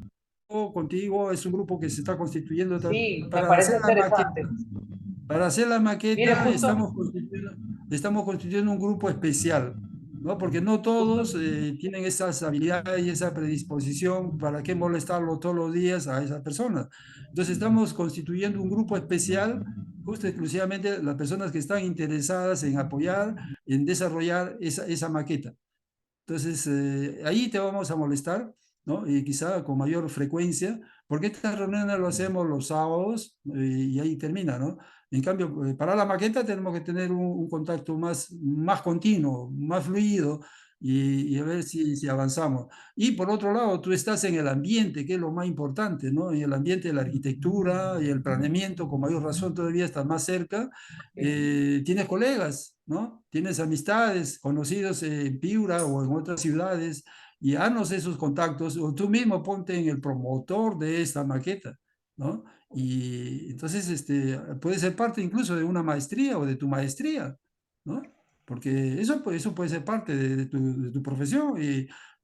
contigo. Es un grupo que se está constituyendo Sí, me para hacer parece la maqueta. interesante. Para hacer la Mire, maqueta estamos constituyendo un grupo especial, ¿no? Porque no justo, todos tienen esas habilidades y esa predisposición. ¿Para qué molestarlo todos los días a esas personas? Entonces estamos constituyendo un grupo especial, justo exclusivamente las personas que están interesadas en apoyar, en desarrollar esa maqueta. Entonces, ahí te vamos a molestar, ¿no? Y quizá con mayor frecuencia, porque estas reuniones lo hacemos los sábados y ahí termina, ¿no? En cambio, para la maqueta tenemos que tener un contacto más continuo, más fluido y a ver si avanzamos. Y por otro lado, tú estás en el ambiente, que es lo más importante, ¿no? En el ambiente de la arquitectura y el planeamiento, con mayor razón todavía estás más cerca. Tienes colegas, ¿no? Tienes amistades, conocidos en Piura o en otras ciudades, y haznos esos contactos, o tú mismo ponte en el promotor de esta maqueta, ¿no? Y entonces puede ser parte incluso de una maestría o de tu maestría, ¿no? Porque eso puede ser parte de tu profesión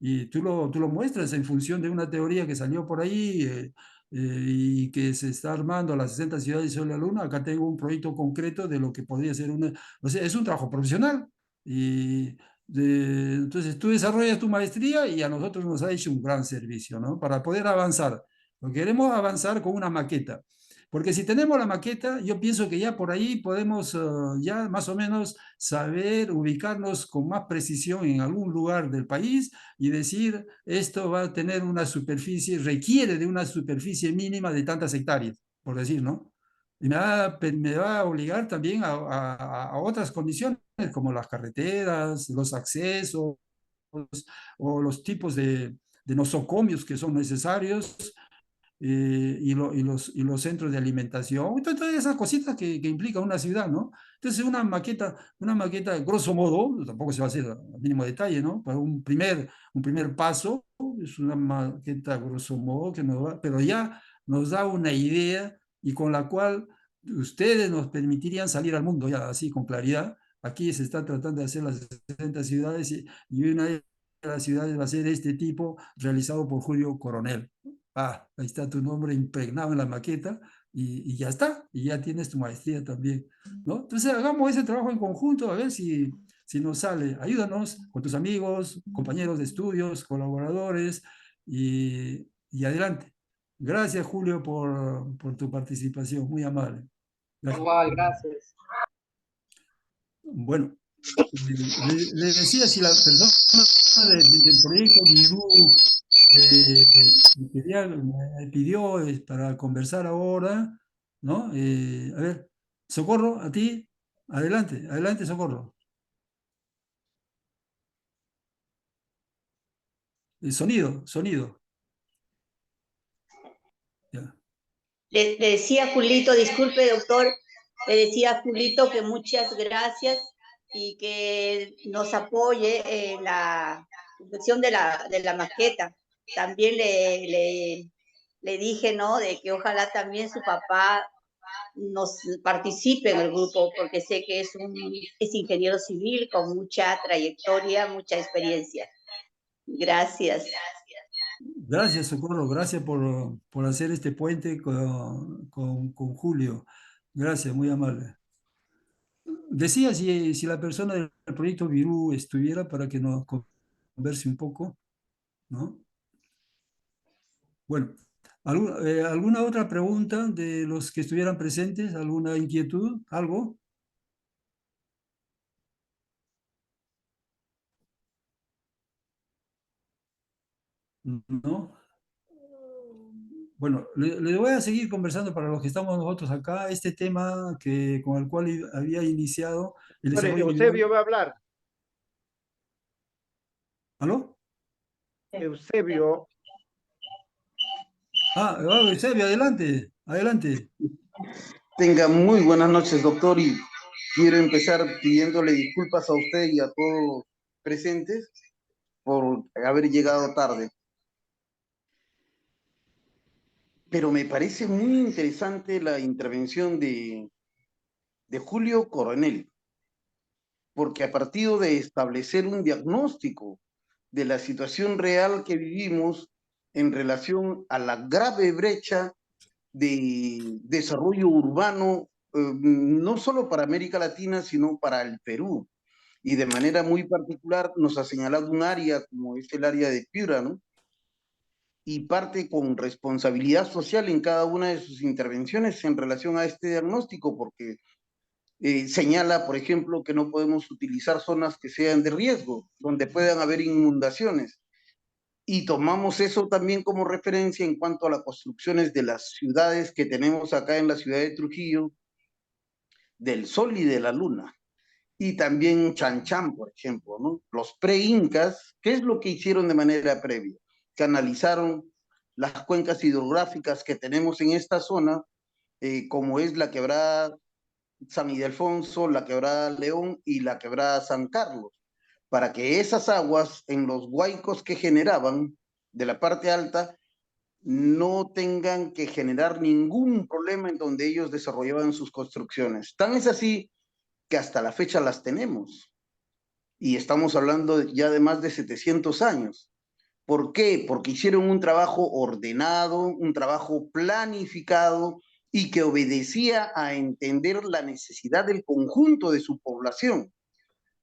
y tú lo muestras en función de una teoría que salió por ahí, y que se está armando las 60 ciudades sobre la luna. Acá tengo un proyecto concreto de lo que podría ser o sea, es un trabajo profesional. Y entonces tú desarrollas tu maestría y a nosotros nos ha hecho un gran servicio, ¿no? Para poder avanzar. Porque queremos avanzar con una maqueta. Porque si tenemos la maqueta, yo pienso que ya por ahí podemos ya más o menos saber ubicarnos con más precisión en algún lugar del país y decir, esto va a tener una superficie, requiere de una superficie mínima de tantas hectáreas, por decir, ¿no? Y me va a obligar también a otras condiciones, como las carreteras, los accesos o los tipos de nosocomios que son necesarios, y los centros de alimentación, todas esas cositas que implica una ciudad, ¿no? Entonces una maqueta, grosso modo, tampoco se va a hacer a mínimo detalle, ¿no? Para un primer paso, es una maqueta grosso modo pero ya nos da una idea y con la cual ustedes nos permitirían salir al mundo, ya así con claridad. Aquí se está tratando de hacer las 60 ciudades y una de las ciudades va a ser este tipo realizado por Julio Coronel. Ahí está tu nombre impregnado en la maqueta, y ya está, y ya tienes tu maestría también, ¿no? Entonces hagamos ese trabajo en conjunto, a ver si nos sale. Ayúdanos con tus amigos, compañeros de estudios, colaboradores, y adelante. Gracias, Julio, por tu participación, muy amable. Gracias. Igual, gracias. Bueno, le decía, si la persona del proyecto Virú me pidió para conversar ahora, ¿no? A ver, Socorro, a ti, adelante, adelante, Socorro. Sonido, sonido. Ya. Le decía a Julito, disculpe doctor, le decía a Julito que muchas gracias y que nos apoye en la confección de la maqueta. También le dije, ¿no?, de que ojalá también su papá nos participe en el grupo, porque sé que es ingeniero civil con mucha trayectoria, mucha experiencia. Gracias. Gracias, Socorro, gracias por hacer este puente con Julio. Gracias, muy amable. Decía si la persona del proyecto Virú estuviera para que nos converse un poco, ¿no? Bueno, ¿alguna otra pregunta de los que estuvieran presentes? ¿Alguna inquietud? ¿Algo? ¿No? Bueno, le voy a seguir conversando para los que estamos nosotros acá, este tema con el cual había iniciado el desarrollo individual. Eusebio va a hablar. ¿Aló? Eusebio. Eusebio, adelante, adelante. Tenga muy buenas noches, doctor, y quiero empezar pidiéndole disculpas a usted y a todos los presentes por haber llegado tarde. Pero me parece muy interesante la intervención de Julio Coronel, porque a partir de establecer un diagnóstico de la situación real que vivimos en relación a la grave brecha de desarrollo urbano, no solo para América Latina, sino para el Perú. Y de manera muy particular nos ha señalado un área como es el área de Piura, ¿no? Y parte con responsabilidad social en cada una de sus intervenciones en relación a este diagnóstico, porque señala, por ejemplo, que no podemos utilizar zonas que sean de riesgo, donde puedan haber inundaciones. Y tomamos eso también como referencia en cuanto a las construcciones de las ciudades que tenemos acá en la ciudad de Trujillo, del Sol y de la Luna. Y también Chanchán, por ejemplo, ¿no? Los pre-incas, ¿qué es lo que hicieron de manera previa? Canalizaron las cuencas hidrográficas que tenemos en esta zona, como es la quebrada San Ildefonso, la quebrada León y la quebrada San Carlos, para que esas aguas en los huaicos que generaban de la parte alta no tengan que generar ningún problema en donde ellos desarrollaban sus construcciones. Tan es así que hasta la fecha las tenemos. Y estamos hablando ya de más de 700 años. ¿Por qué? Porque hicieron un trabajo ordenado, un trabajo planificado y que obedecía a entender la necesidad del conjunto de su población,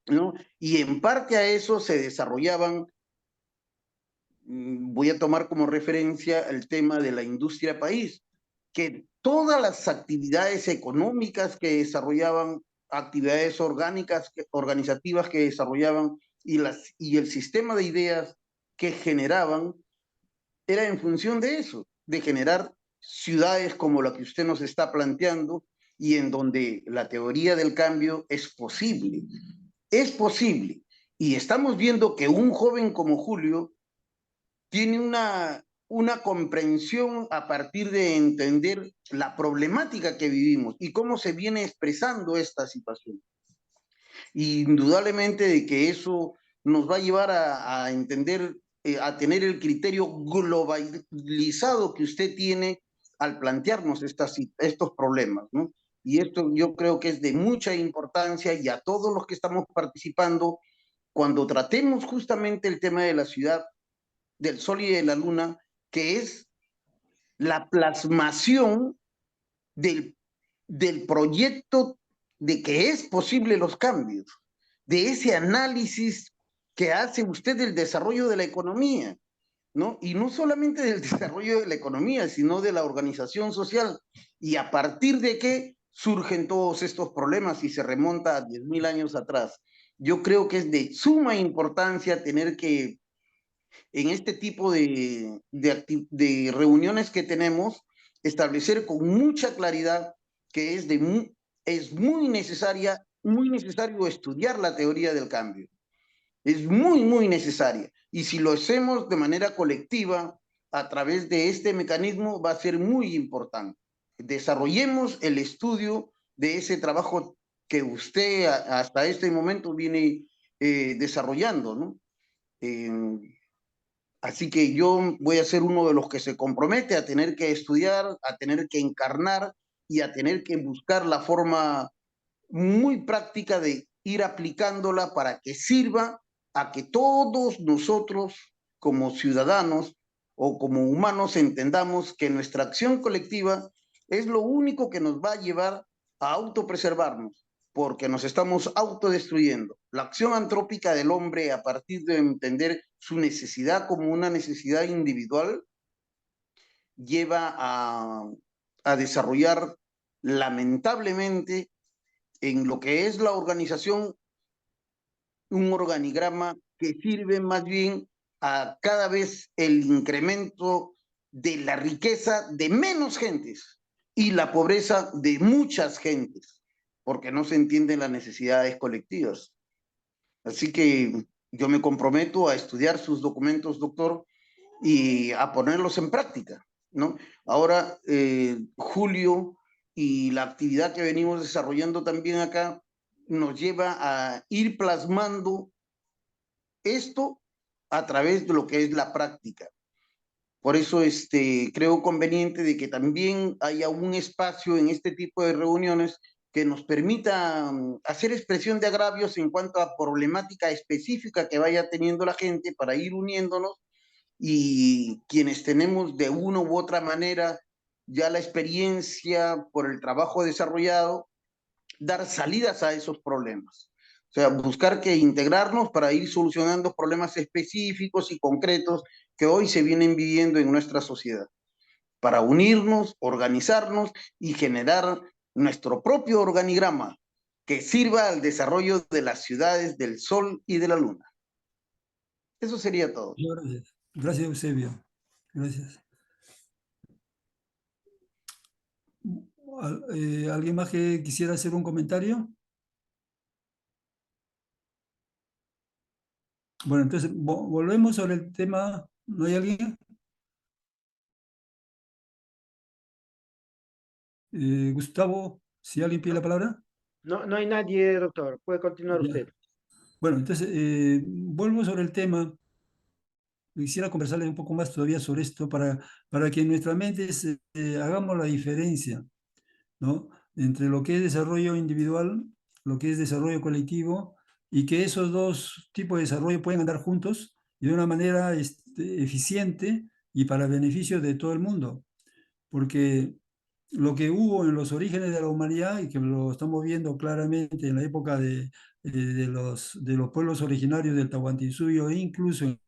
¿no? Y en parte a eso se desarrollaban, voy a tomar como referencia el tema de la industria país, que todas las actividades económicas que desarrollaban, actividades orgánicas, organizativas que desarrollaban y el sistema de ideas que generaban, era en función de eso, de generar ciudades como la que usted nos está planteando y en donde la teoría del cambio es posible. Es posible. Y estamos viendo que un joven como Julio tiene una comprensión a partir de entender la problemática que vivimos y cómo se viene expresando esta situación. Y indudablemente de que eso nos va a llevar a entender, a tener el criterio globalizado que usted tiene al plantearnos estos problemas, ¿no? Y esto yo creo que es de mucha importancia y a todos los que estamos participando, cuando tratemos justamente el tema de la ciudad, del Sol y de la Luna, que es la plasmación del, del proyecto de que es posible los cambios, de ese análisis que hace usted del desarrollo de la economía, ¿no? Y no solamente del desarrollo de la economía, sino de la organización social. Y a partir de qué surgen todos estos problemas y se remonta a 10.000 años atrás. Yo creo que es de suma importancia tener que, en este tipo de reuniones que tenemos, establecer con mucha claridad que es muy necesario estudiar la teoría del cambio. Es muy necesaria. Y si lo hacemos de manera colectiva, a través de este mecanismo, va a ser muy importante. Desarrollemos el estudio de ese trabajo que usted hasta este momento viene desarrollando, ¿no? Así que yo voy a ser uno de los que se compromete a tener que estudiar, a tener que encarnar y a tener que buscar la forma muy práctica de ir aplicándola para que sirva a que todos nosotros como ciudadanos o como humanos entendamos que nuestra acción colectiva es lo único que nos va a llevar a autopreservarnos, porque nos estamos autodestruyendo. La acción antrópica del hombre, a partir de entender su necesidad como una necesidad individual, lleva a desarrollar lamentablemente en lo que es la organización un organigrama que sirve más bien a cada vez el incremento de la riqueza de menos gentes y la pobreza de muchas gentes, porque no se entienden las necesidades colectivas. Así que yo me comprometo a estudiar sus documentos, doctor, y a ponerlos en práctica, ¿no? Ahora, Julio y la actividad que venimos desarrollando también acá nos lleva a ir plasmando esto a través de lo que es la práctica. Por eso creo conveniente de que también haya un espacio en este tipo de reuniones que nos permita hacer expresión de agravios en cuanto a problemática específica que vaya teniendo la gente para ir uniéndonos y quienes tenemos de una u otra manera ya la experiencia por el trabajo desarrollado, dar salidas a esos problemas. O sea, buscar que integrarnos para ir solucionando problemas específicos y concretos que hoy se vienen viviendo en nuestra sociedad, para unirnos, organizarnos y generar nuestro propio organigrama que sirva al desarrollo de las ciudades del Sol y de la Luna. Eso sería todo. Gracias, gracias Eusebio. Gracias. ¿Alguien más que quisiera hacer un comentario? Bueno, entonces volvemos sobre el tema. ¿No hay alguien? Gustavo, si alguien pide la palabra. No, no hay nadie, doctor. Puede continuar Ya. usted. Bueno, entonces vuelvo sobre el tema. Quisiera conversarles un poco más todavía sobre esto para que en nuestra mente hagamos la diferencia, ¿no? Entre lo que es desarrollo individual, lo que es desarrollo colectivo, y que esos dos tipos de desarrollo pueden andar juntos de una manera eficiente y para beneficio de todo el mundo. Porque lo que hubo en los orígenes de la humanidad, y que lo estamos viendo claramente en la época de los pueblos originarios del Tahuantinsuyo e incluso en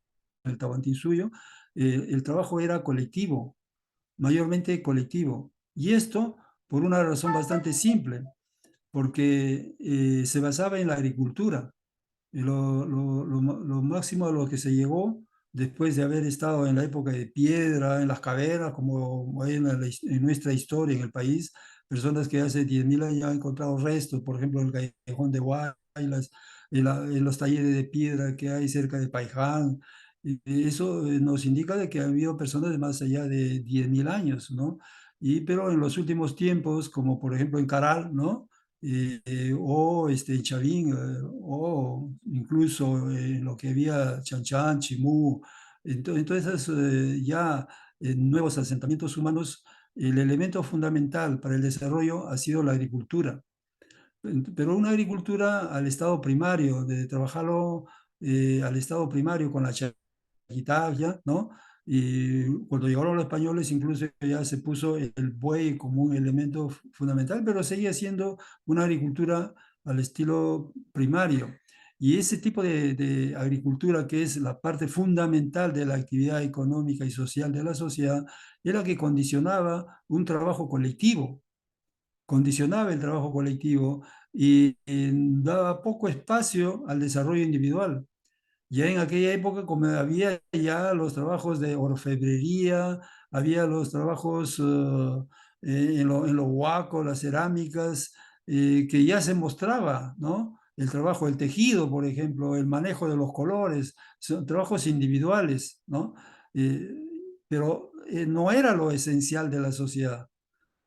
el Tahuantinsuyo, el trabajo era colectivo, mayormente colectivo. Y esto por una razón bastante simple, porque se basaba en la agricultura. Lo máximo a lo que se llegó después de haber estado en la época de piedra, en las cavernas, como hay en nuestra historia en el país, personas que hace 10.000 años han encontrado restos, por ejemplo, en el Callejón de Huaylas, en los talleres de piedra que hay cerca de Paiján. Y eso nos indica de que ha habido personas de más allá de 10.000 años, ¿no? Pero en los últimos tiempos, como por ejemplo en Caral, ¿no? O en Chavín, o incluso en lo que había Chanchan, Chimú, entonces ya en nuevos asentamientos humanos, el elemento fundamental para el desarrollo ha sido la agricultura. Pero una agricultura al estado primario, de trabajarlo al estado primario con la chaquitalla, ¿no? Y cuando llegaron los españoles, incluso ya se puso el buey como un elemento fundamental, pero seguía siendo una agricultura al estilo primario. Y ese tipo de agricultura, que es la parte fundamental de la actividad económica y social de la sociedad, era que condicionaba un trabajo colectivo, condicionaba el trabajo colectivo y daba poco espacio al desarrollo individual. Ya en aquella época, como había ya los trabajos de orfebrería, había los trabajos en los huacos, las cerámicas, que ya se mostraba, ¿no? El trabajo del tejido, por ejemplo, el manejo de los colores, son trabajos individuales, ¿no? Eh, pero no era lo esencial de la sociedad.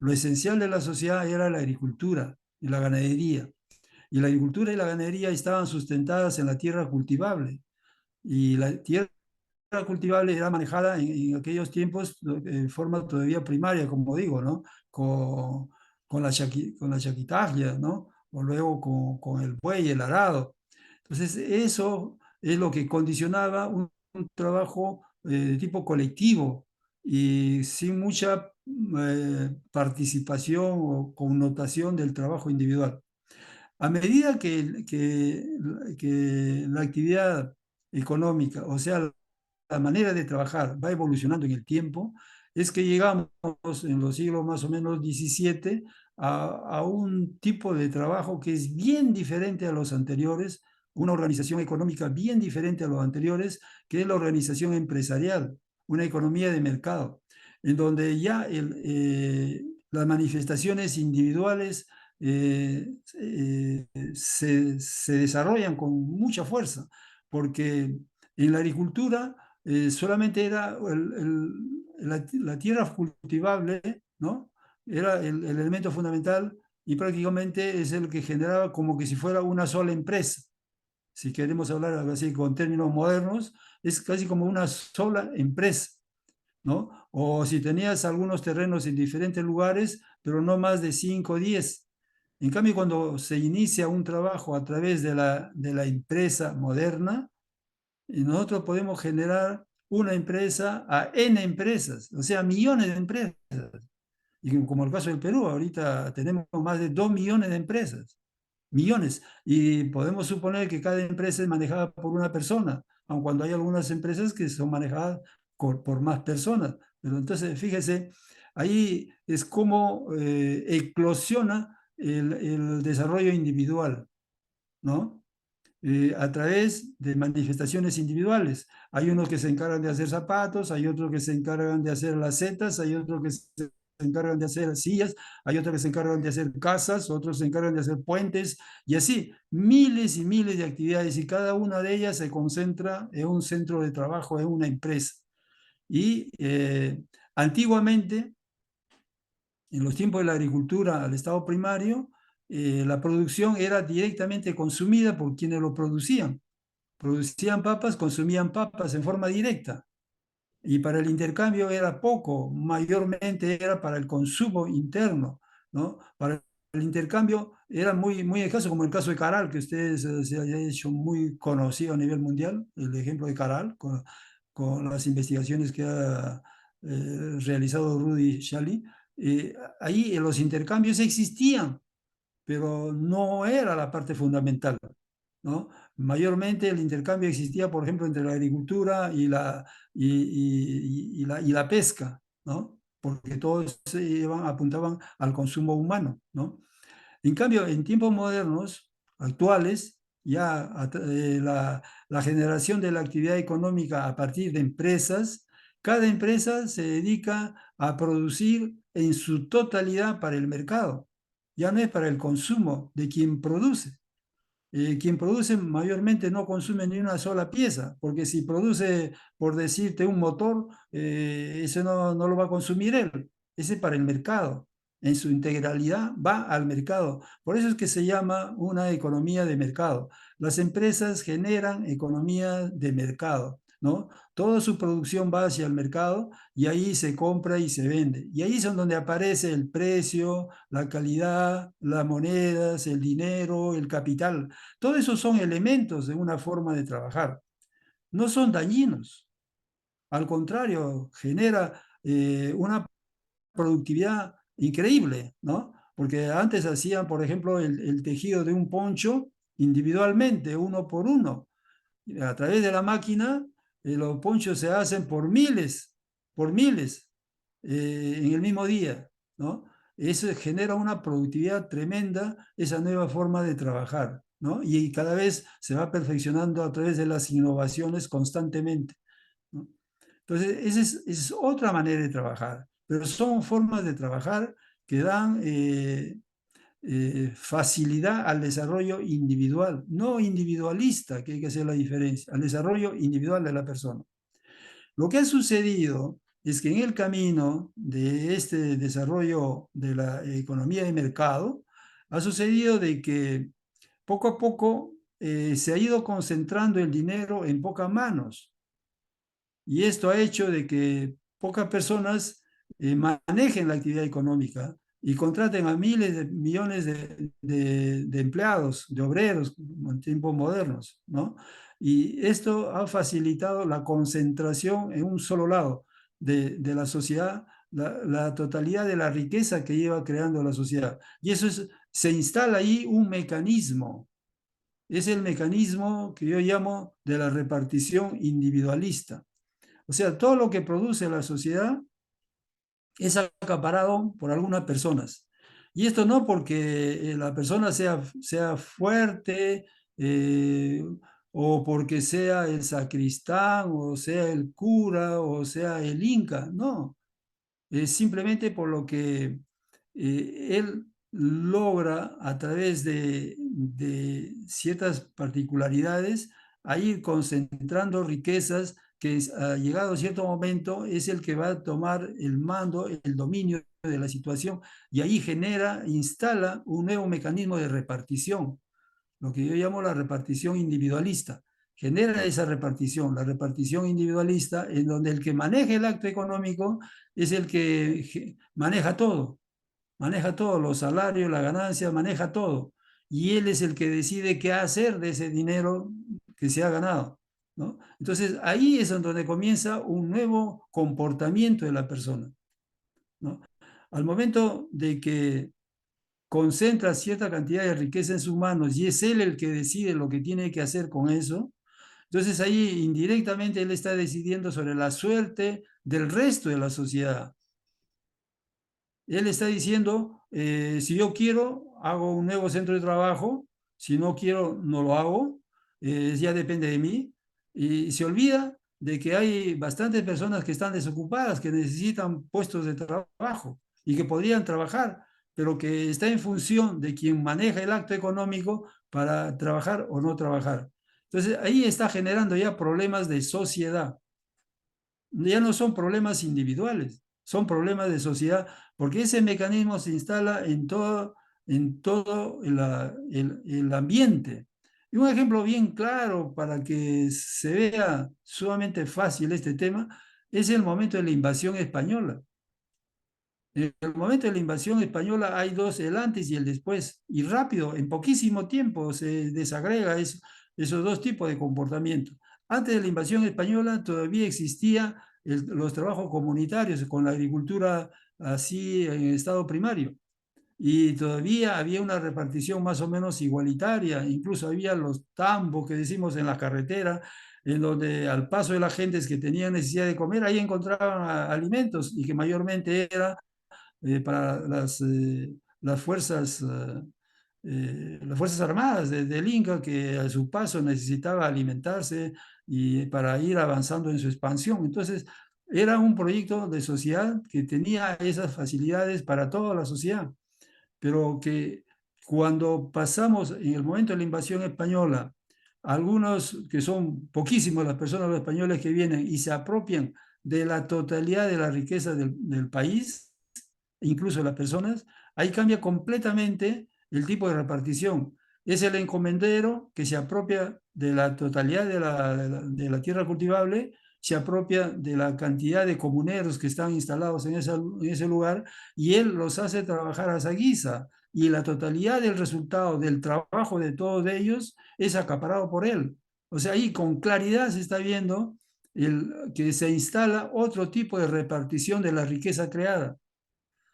Lo esencial de la sociedad era la agricultura y la ganadería. Y la agricultura y la ganadería estaban sustentadas en la tierra cultivable. Y la tierra cultivable era manejada en aquellos tiempos en forma todavía primaria, como digo, ¿no? Con con la chaquitaglia, ¿no? O luego con el buey, el arado. Entonces, eso es lo que condicionaba un trabajo de tipo colectivo y sin mucha participación o connotación del trabajo individual. A medida que la actividad económica, o sea, la manera de trabajar va evolucionando en el tiempo, es que llegamos en los siglos más o menos 17 a un tipo de trabajo que es bien diferente a los anteriores, una organización económica bien diferente a los anteriores, que es la organización empresarial, una economía de mercado, en donde ya las manifestaciones individuales se desarrollan con mucha fuerza, porque en la agricultura solamente era la tierra cultivable, ¿no? Era el elemento fundamental y prácticamente es el que generaba como que si fuera una sola empresa. Si queremos hablar algo así con términos modernos, es casi como una sola empresa, ¿no? O si tenías algunos terrenos en diferentes lugares, pero no más de 5 o 10. En cambio, cuando se inicia un trabajo a través de la empresa moderna, y nosotros podemos generar una empresa a N empresas, o sea, millones de empresas. Y como el caso del Perú, ahorita tenemos más de 2 millones de empresas, millones. Y podemos suponer que cada empresa es manejada por una persona, aun cuando hay algunas empresas que son manejadas por más personas. Pero entonces, fíjese, ahí es como eclosiona el desarrollo individual, ¿no? A través de manifestaciones individuales. Hay unos que se encargan de hacer zapatos, hay otros que se encargan de hacer las setas, hay otros que se encargan de hacer sillas, hay otros que se encargan de hacer casas, otros se encargan de hacer puentes, y así, miles y miles de actividades, y cada una de ellas se concentra en un centro de trabajo, en una empresa. Y antiguamente, en los tiempos de la agricultura al estado primario, la producción era directamente consumida por quienes lo producían. Producían papas, consumían papas en forma directa. Y para el intercambio era poco, mayormente era para el consumo interno, ¿no? Para el intercambio era muy escaso, como el caso de Caral, que ustedes se haya hecho muy conocido a nivel mundial, el ejemplo de Caral, con las investigaciones que ha realizado Rudy Shally. Ahí los intercambios existían, pero no era la parte fundamental, ¿no? Mayormente el intercambio existía, por ejemplo, entre la agricultura y la pesca, ¿no? Porque todos apuntaban al consumo humano, ¿no? En cambio, en tiempos modernos, actuales, ya la generación de la actividad económica a partir de empresas, cada empresa se dedica a producir en su totalidad para el mercado, ya no es para el consumo de quien produce. Quien produce mayormente no consume ni una sola pieza, porque si produce, por decirte, un motor, ese no lo va a consumir él, ese es para el mercado. En su integralidad va al mercado. Por eso es que se llama una economía de mercado. Las empresas generan economía de mercado, ¿no? Toda su producción va hacia el mercado y ahí se compra y se vende. Y ahí son donde aparece el precio, la calidad, las monedas, el dinero, el capital. Todos esos son elementos de una forma de trabajar. No son dañinos, Al contrario, genera una productividad increíble, ¿no? Porque antes hacían, por ejemplo, el tejido de un poncho individualmente, uno por uno. A través de la máquina, los ponchos se hacen por miles, en el mismo día, ¿no? Eso genera una productividad tremenda, esa nueva forma de trabajar, ¿no? Y cada vez se va perfeccionando a través de las innovaciones constantemente, ¿no? Entonces, esa es otra manera de trabajar, pero son formas de trabajar que dan facilidad al desarrollo individual, no individualista, que hay que hacer la diferencia, al desarrollo individual de la persona. Lo que ha sucedido es que en el camino de este desarrollo de la economía de mercado, ha sucedido de que poco a poco se ha ido concentrando el dinero en pocas manos. Y esto ha hecho de que pocas personas manejen la actividad económica y contraten a miles de millones de empleados, de obreros en tiempos modernos, ¿no? Y esto ha facilitado la concentración en un solo lado de la sociedad, la totalidad de la riqueza que lleva creando la sociedad. Y eso se instala ahí un mecanismo. Es el mecanismo que yo llamo de la repartición individualista. O sea, todo lo que produce la sociedad es acaparado por algunas personas. Y esto no porque la persona sea fuerte, eh, o porque sea el sacristán, o sea el cura, o sea el inca, no. Es simplemente por lo que él logra a través de ciertas particularidades a ir concentrando riquezas que llegado a cierto momento es el que va a tomar el mando, el dominio de la situación y ahí genera, instala un nuevo mecanismo de repartición, lo que yo llamo la repartición individualista. Genera esa repartición, la repartición individualista, en donde el que maneja el acto económico es el que maneja todo, los salarios, la ganancia, maneja todo. Y él es el que decide qué hacer de ese dinero que se ha ganado, ¿no? Entonces ahí es donde comienza un nuevo comportamiento de la persona, ¿no? Al momento de que concentra cierta cantidad de riqueza en sus manos y es él el que decide lo que tiene que hacer con eso, entonces ahí indirectamente él está decidiendo sobre la suerte del resto de la sociedad. Él está diciendo, si yo quiero, hago un nuevo centro de trabajo, si no quiero, no lo hago, ya depende de mí, y se olvida de que hay bastantes personas que están desocupadas, que necesitan puestos de trabajo y que podrían trabajar, pero que está en función de quien maneja el acto económico para trabajar o no trabajar. Entonces ahí está generando ya problemas de sociedad. Ya no son problemas individuales, son problemas de sociedad, porque ese mecanismo se instala en todo el ambiente. Y un ejemplo bien claro para que se vea sumamente fácil este tema es el momento de la invasión española. En el momento de la invasión española hay dos, el antes y el después, y rápido, en poquísimo tiempo se desagrega esos dos tipos de comportamiento. Antes de la invasión española todavía existía los trabajos comunitarios con la agricultura así en estado primario, y todavía había una repartición más o menos igualitaria, incluso había los tambos que decimos en la carretera, en donde al paso de las gentes que tenían necesidad de comer, ahí encontraban alimentos y que mayormente era para las fuerzas armadas del Inca, que a su paso necesitaba alimentarse y para ir avanzando en su expansión. Entonces, era un proyecto de sociedad que tenía esas facilidades para toda la sociedad, pero que cuando pasamos en el momento de la invasión española, algunos que son poquísimos las personas, los españoles que vienen y se apropian de la totalidad de la riqueza del país, incluso las personas, ahí cambia completamente el tipo de repartición. Es el encomendero que se apropia de la totalidad de la tierra cultivable, se apropia de la cantidad de comuneros que están instalados en ese lugar y él los hace trabajar a esa guisa. Y la totalidad del resultado del trabajo de todos ellos es acaparado por él. O sea, ahí con claridad se está viendo que se instala otro tipo de repartición de la riqueza creada.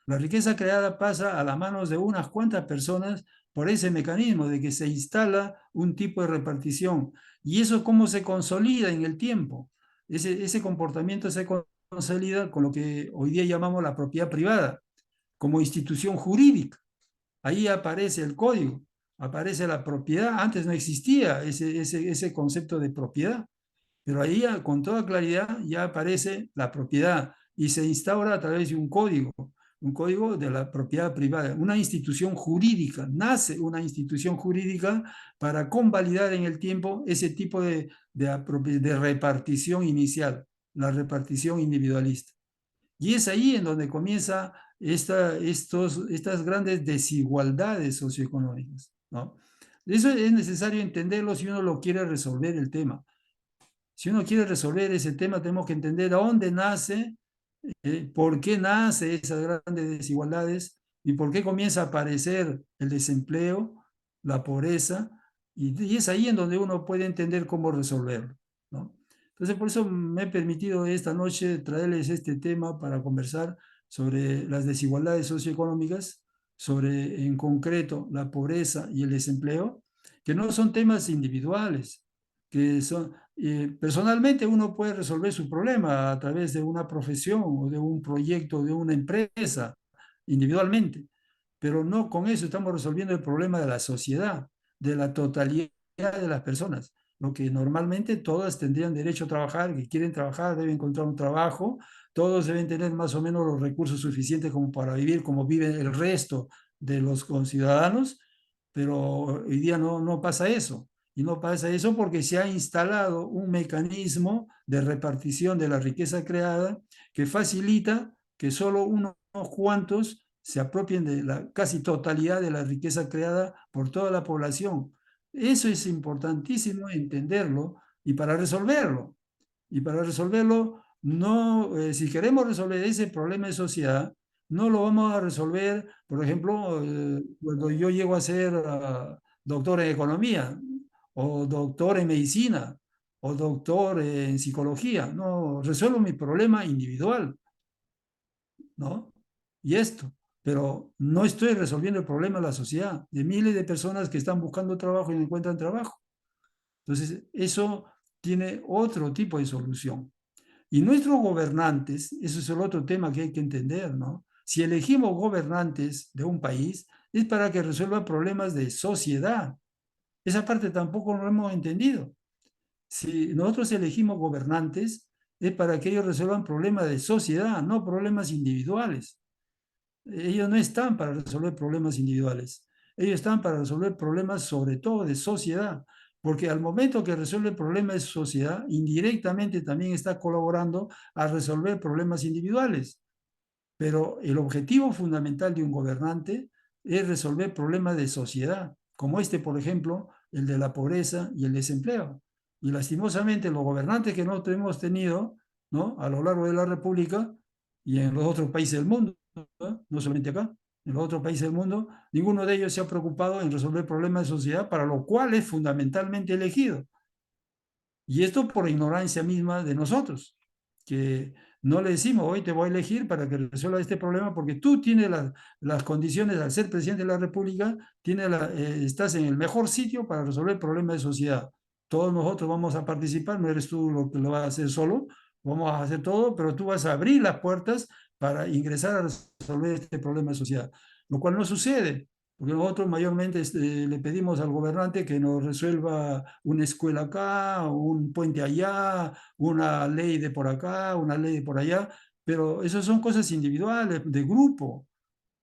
La riqueza creada pasa a las manos de unas cuantas personas por ese mecanismo de que se instala un tipo de repartición. ¿Y eso cómo se consolida en el tiempo? Ese comportamiento se consolida con lo que hoy día llamamos la propiedad privada, como institución jurídica. Ahí aparece el código, aparece la propiedad. Antes no existía ese concepto de propiedad, pero ahí con toda claridad ya aparece la propiedad y se instaura a través de un código de la propiedad privada, una institución jurídica, nace una institución jurídica para convalidar en el tiempo ese tipo de repartición inicial, la repartición individualista. Y es ahí en donde comienza estas grandes desigualdades socioeconómicas, ¿no? Eso es necesario entenderlo si uno lo quiere resolver el tema. Si uno quiere resolver ese tema, tenemos que entender de dónde nace, por qué nace esas grandes desigualdades y por qué comienza a aparecer el desempleo, la pobreza, y es ahí en donde uno puede entender cómo resolverlo, ¿no? Entonces, por eso me he permitido esta noche traerles este tema para conversar sobre las desigualdades socioeconómicas, sobre en concreto la pobreza y el desempleo, que no son temas individuales, que son, personalmente uno puede resolver su problema a través de una profesión o de un proyecto, de una empresa, individualmente, pero no con eso estamos resolviendo el problema de la sociedad, de la totalidad de las personas. Lo que normalmente todas tendrían derecho a trabajar, que quieren trabajar, deben encontrar un trabajo, todos deben tener más o menos los recursos suficientes como para vivir como vive el resto de los conciudadanos, pero hoy día no pasa eso. Y no pasa eso porque se ha instalado un mecanismo de repartición de la riqueza creada que facilita que solo unos cuantos se apropien de la casi totalidad de la riqueza creada por toda la población. Eso es importantísimo entenderlo y para resolverlo, no, si queremos resolver ese problema de sociedad, no lo vamos a resolver, por ejemplo, cuando yo llego a ser doctor en economía, o doctor en medicina, o doctor en psicología. No, resuelvo mi problema individual, ¿no? Y esto, pero no estoy resolviendo el problema de la sociedad, de miles de personas que están buscando trabajo y no encuentran trabajo. Entonces, eso tiene otro tipo de solución. Y nuestros gobernantes, eso es el otro tema que hay que entender, ¿no? Si elegimos gobernantes de un país, es para que resuelvan problemas de sociedad. Esa parte tampoco lo hemos entendido. Si nosotros elegimos gobernantes, es para que ellos resuelvan problemas de sociedad, no problemas individuales. Ellos no están para resolver problemas individuales. Ellos están para resolver problemas sobre todo de sociedad, porque al momento que resuelve problemas de sociedad, indirectamente también está colaborando a resolver problemas individuales. Pero el objetivo fundamental de un gobernante es resolver problemas de sociedad, como este, por ejemplo, el de la pobreza y el desempleo. Y lastimosamente los gobernantes que nosotros hemos tenido, ¿no?, a lo largo de la República y en los otros países del mundo, no solamente acá, en los otros países del mundo, ninguno de ellos se ha preocupado en resolver problemas de sociedad, para lo cual es fundamentalmente elegido. Y esto por ignorancia misma de nosotros, que no le decimos, hoy te voy a elegir para que resuelva este problema, porque tú tienes las condiciones, al ser presidente de la República, estás en el mejor sitio para resolver problemas de sociedad. Todos nosotros vamos a participar, no eres tú lo que lo vas a hacer solo, vamos a hacer todo, pero tú vas a abrir las puertas para ingresar a resolver este problema de sociedad, lo cual no sucede. Porque nosotros mayormente le pedimos al gobernante que nos resuelva una escuela acá, un puente allá, una ley de por acá, una ley de por allá, pero eso son cosas individuales, de grupo,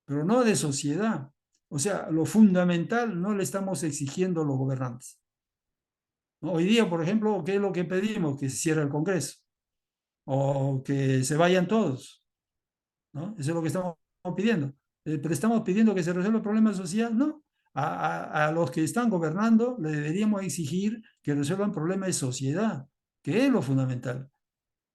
pero no de sociedad. O sea, lo fundamental no le estamos exigiendo a los gobernantes, ¿no? Hoy día, por ejemplo, ¿qué es lo que pedimos? Que se cierre el Congreso o que se vayan todos, ¿no? Eso es lo que estamos pidiendo. Pero estamos pidiendo que se resuelva el problema social, no. A los que están gobernando le deberíamos exigir que resuelvan problemas de sociedad, que es lo fundamental,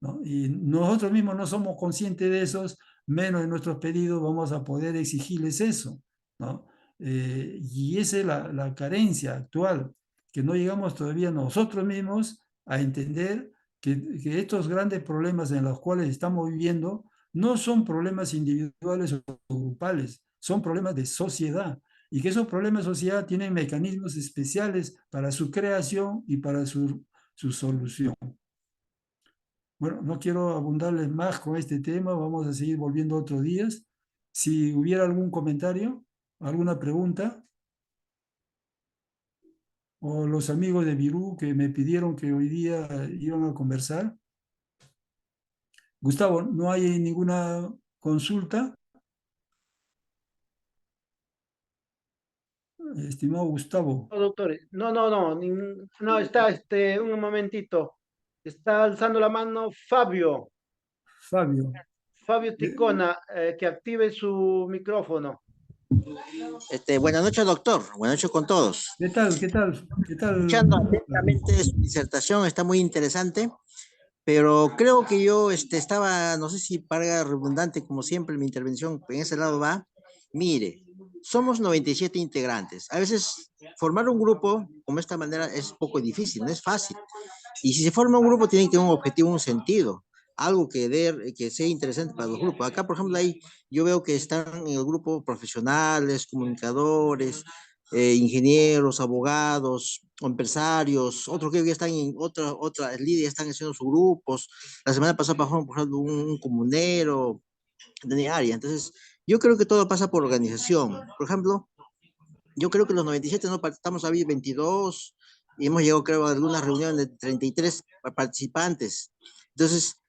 ¿no? Y nosotros mismos no somos conscientes de esos, menos en nuestros pedidos vamos a poder exigirles eso, ¿no? Y esa es la carencia actual, que no llegamos todavía nosotros mismos a entender que estos grandes problemas en los cuales estamos viviendo no son problemas individuales o grupales, son problemas de sociedad, y que esos problemas de sociedad tienen mecanismos especiales para su creación y para su solución. Bueno, no quiero abundarles más con este tema, vamos a seguir volviendo otros días. Si hubiera algún comentario, alguna pregunta, o los amigos de Virú que me pidieron que hoy día iban a conversar. Gustavo, ¿no hay ninguna consulta? Estimado Gustavo. No, doctor, no, está, un momentito. Está alzando la mano Fabio, Fabio. Fabio Eh, Ticona, que active su micrófono. Buenas noches, doctor. Buenas noches con todos. ¿Qué tal? ¿Qué tal? ¿Qué tal, Escuchando Fabio? atentamente su disertación, está muy interesante, pero creo que yo estaba, no sé si para redundante, como siempre, mi intervención en ese lado va. Mire, somos 97 integrantes. A veces formar un grupo como esta manera es poco difícil, no es fácil. Y si se forma un grupo, tiene que tener un objetivo, un sentido, algo que sea interesante para los grupos. Acá, por ejemplo, ahí yo veo que están en el grupo profesionales, comunicadores, ingenieros, abogados, empresarios, otros que ya están en otra líderes, están haciendo sus grupos. La semana pasada, por ejemplo, un comunero de área. Entonces, yo creo que todo pasa por organización. Por ejemplo, yo creo que los 97 no estamos a 22 y hemos llegado, creo, a algunas reuniones de 33 participantes. Entonces,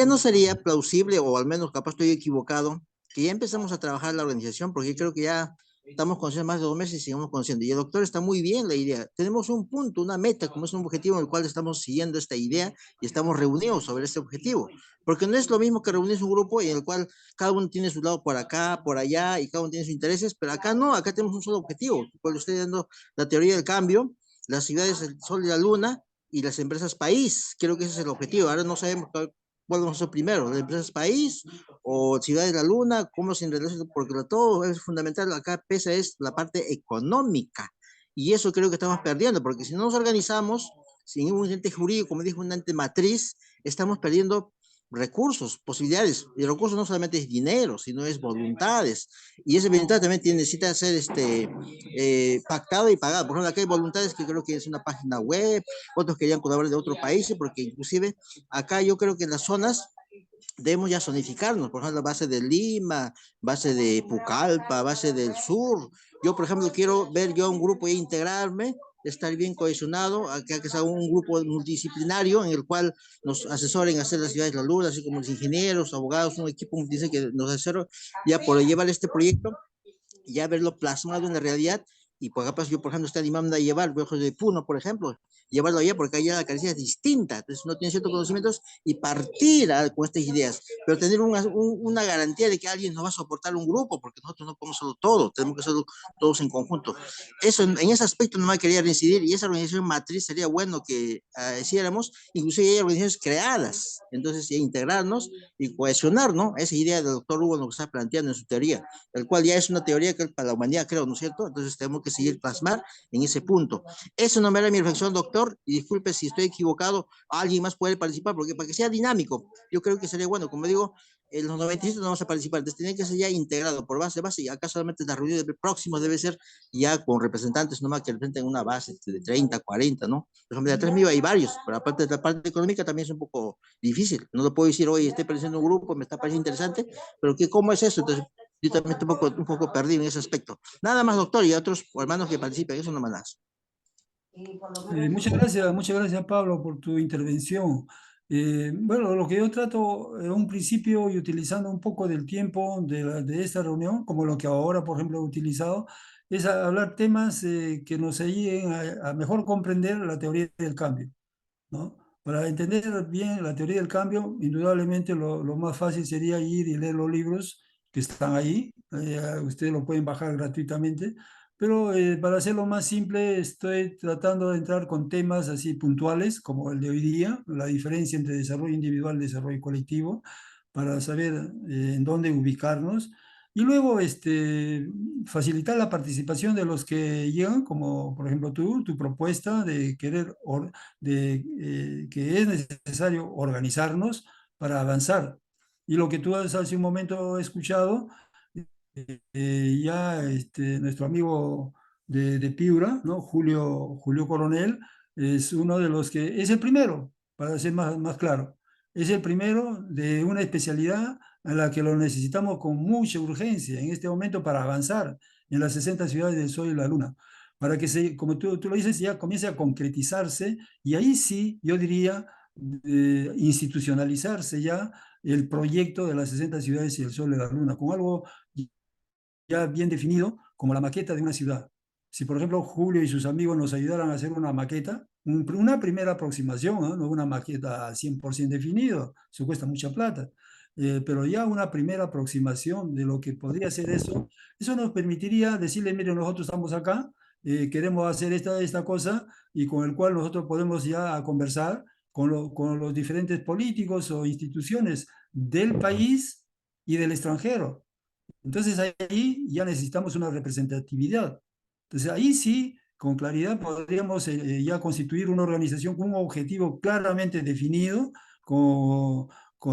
no sería plausible, o al menos capaz estoy equivocado, que ya empezamos a trabajar la organización, porque creo que ya estamos conociendo más de 2 meses y sigamos conociendo. Y el doctor está muy bien la idea. Tenemos un punto, una meta, como es un objetivo en el cual estamos siguiendo esta idea y estamos reunidos sobre este objetivo. Porque no es lo mismo que reunirse un grupo en el cual cada uno tiene su lado por acá, por allá, y cada uno tiene sus intereses, pero acá no, acá tenemos un solo objetivo. Cuando estoy dando la teoría del cambio, las ciudades, el sol y la luna, y las empresas país, creo que ese es el objetivo. Ahora no sabemos cuál vamos a hacer primero, las empresas país o ciudades de la luna, cómo se relaciona, porque todo es fundamental, acá pesa es la parte económica, y eso creo que estamos perdiendo, porque si no nos organizamos, sin un ente jurídico, como dijo, un ente matriz, estamos perdiendo recursos, posibilidades, y recursos no solamente es dinero, sino es voluntades, y esa voluntad también necesita ser pactado y pagado. Por ejemplo, acá hay voluntades que creo que es una página web, otros querían colaborar de otros países, porque inclusive acá yo creo que en las zonas debemos ya zonificarnos, por ejemplo, base de Lima, base de Pucallpa, base del sur. Yo, por ejemplo, quiero ver yo un grupo e integrarme, estar bien cohesionado, que sea un grupo multidisciplinario en el cual nos asesoren a hacer las ciudades de la luz, así como los ingenieros, abogados, un equipo dice que nos asesora ya por llevar este proyecto, ya verlo plasmado en la realidad. Y por ejemplo, yo, por ejemplo, estoy animando a llevar viejos de Puno, por ejemplo, llevarlo allá porque allá la carencia es distinta, entonces uno tiene ciertos conocimientos y partir con estas ideas, pero tener una garantía de que alguien nos va a soportar un grupo, porque nosotros no podemos hacerlo todo, tenemos que hacerlo todos en conjunto. Eso, en ese aspecto no me quería reincidir, y esa organización matriz sería bueno que hiciéramos, inclusive hay organizaciones creadas, entonces integrarnos y cohesionar, ¿no? Esa idea del doctor Hugo lo que está planteando en su teoría, el cual ya es una teoría que para la humanidad, creo, ¿no es cierto? Entonces tenemos que seguir plasmar en ese punto. Eso no me era mi reflexión, doctor, y disculpe si estoy equivocado, alguien más puede participar, porque para que sea dinámico, yo creo que sería bueno, como digo, en los 97 no vamos a participar, entonces tiene que ser ya integrado por base, y acá solamente la reunión próxima debe ser ya con representantes nomás que representen una base de 30, 40, ¿no? Por ejemplo, de 3.000 hay varios, pero aparte de la parte económica también es un poco difícil, no lo puedo decir, oye, estoy presentando un grupo, me está pareciendo interesante, pero ¿cómo es eso? Entonces, yo también estoy un poco perdido en ese aspecto. Nada más, doctor, y a otros hermanos que participen, eso no más. Muchas gracias Pablo por tu intervención. Bueno, lo que yo trato en un principio y utilizando un poco del tiempo de esta reunión, como lo que ahora, por ejemplo, he utilizado, es hablar temas que nos ayuden a mejor comprender la teoría del cambio, ¿no? Para entender bien la teoría del cambio, indudablemente lo más fácil sería ir y leer los libros que están ahí. Ustedes lo pueden bajar gratuitamente, pero para hacerlo más simple, estoy tratando de entrar con temas así puntuales, como el de hoy día, la diferencia entre desarrollo individual y desarrollo colectivo, para saber en dónde ubicarnos. y luego facilitar la participación de los que llegan, como por ejemplo tu propuesta de querer, que es necesario organizarnos para avanzar. Y lo que tú has hace un momento escuchado, ya nuestro amigo de Piura, ¿no? Julio Coronel, es uno de los que, es el primero, para ser más claro, es el primero de una especialidad a la que lo necesitamos con mucha urgencia en este momento para avanzar en las 60 ciudades del Sol y la Luna, para que, como tú lo dices, ya comience a concretizarse y ahí sí, yo diría, institucionalizarse ya el proyecto de las 60 ciudades y el Sol y la Luna, con algo ya bien definido como la maqueta de una ciudad. Si, por ejemplo, Julio y sus amigos nos ayudaran a hacer una maqueta, una primera aproximación, ¿no? No una maqueta 100% definido, eso cuesta mucha plata, pero ya una primera aproximación de lo que podría ser eso nos permitiría decirle, miren, nosotros estamos acá, queremos hacer esta cosa y con el cual nosotros podemos ya conversar con los diferentes políticos o instituciones del país y del extranjero. Entonces ahí ya necesitamos una representatividad. Entonces ahí sí, con claridad, podríamos ya constituir una organización con un objetivo claramente definido, con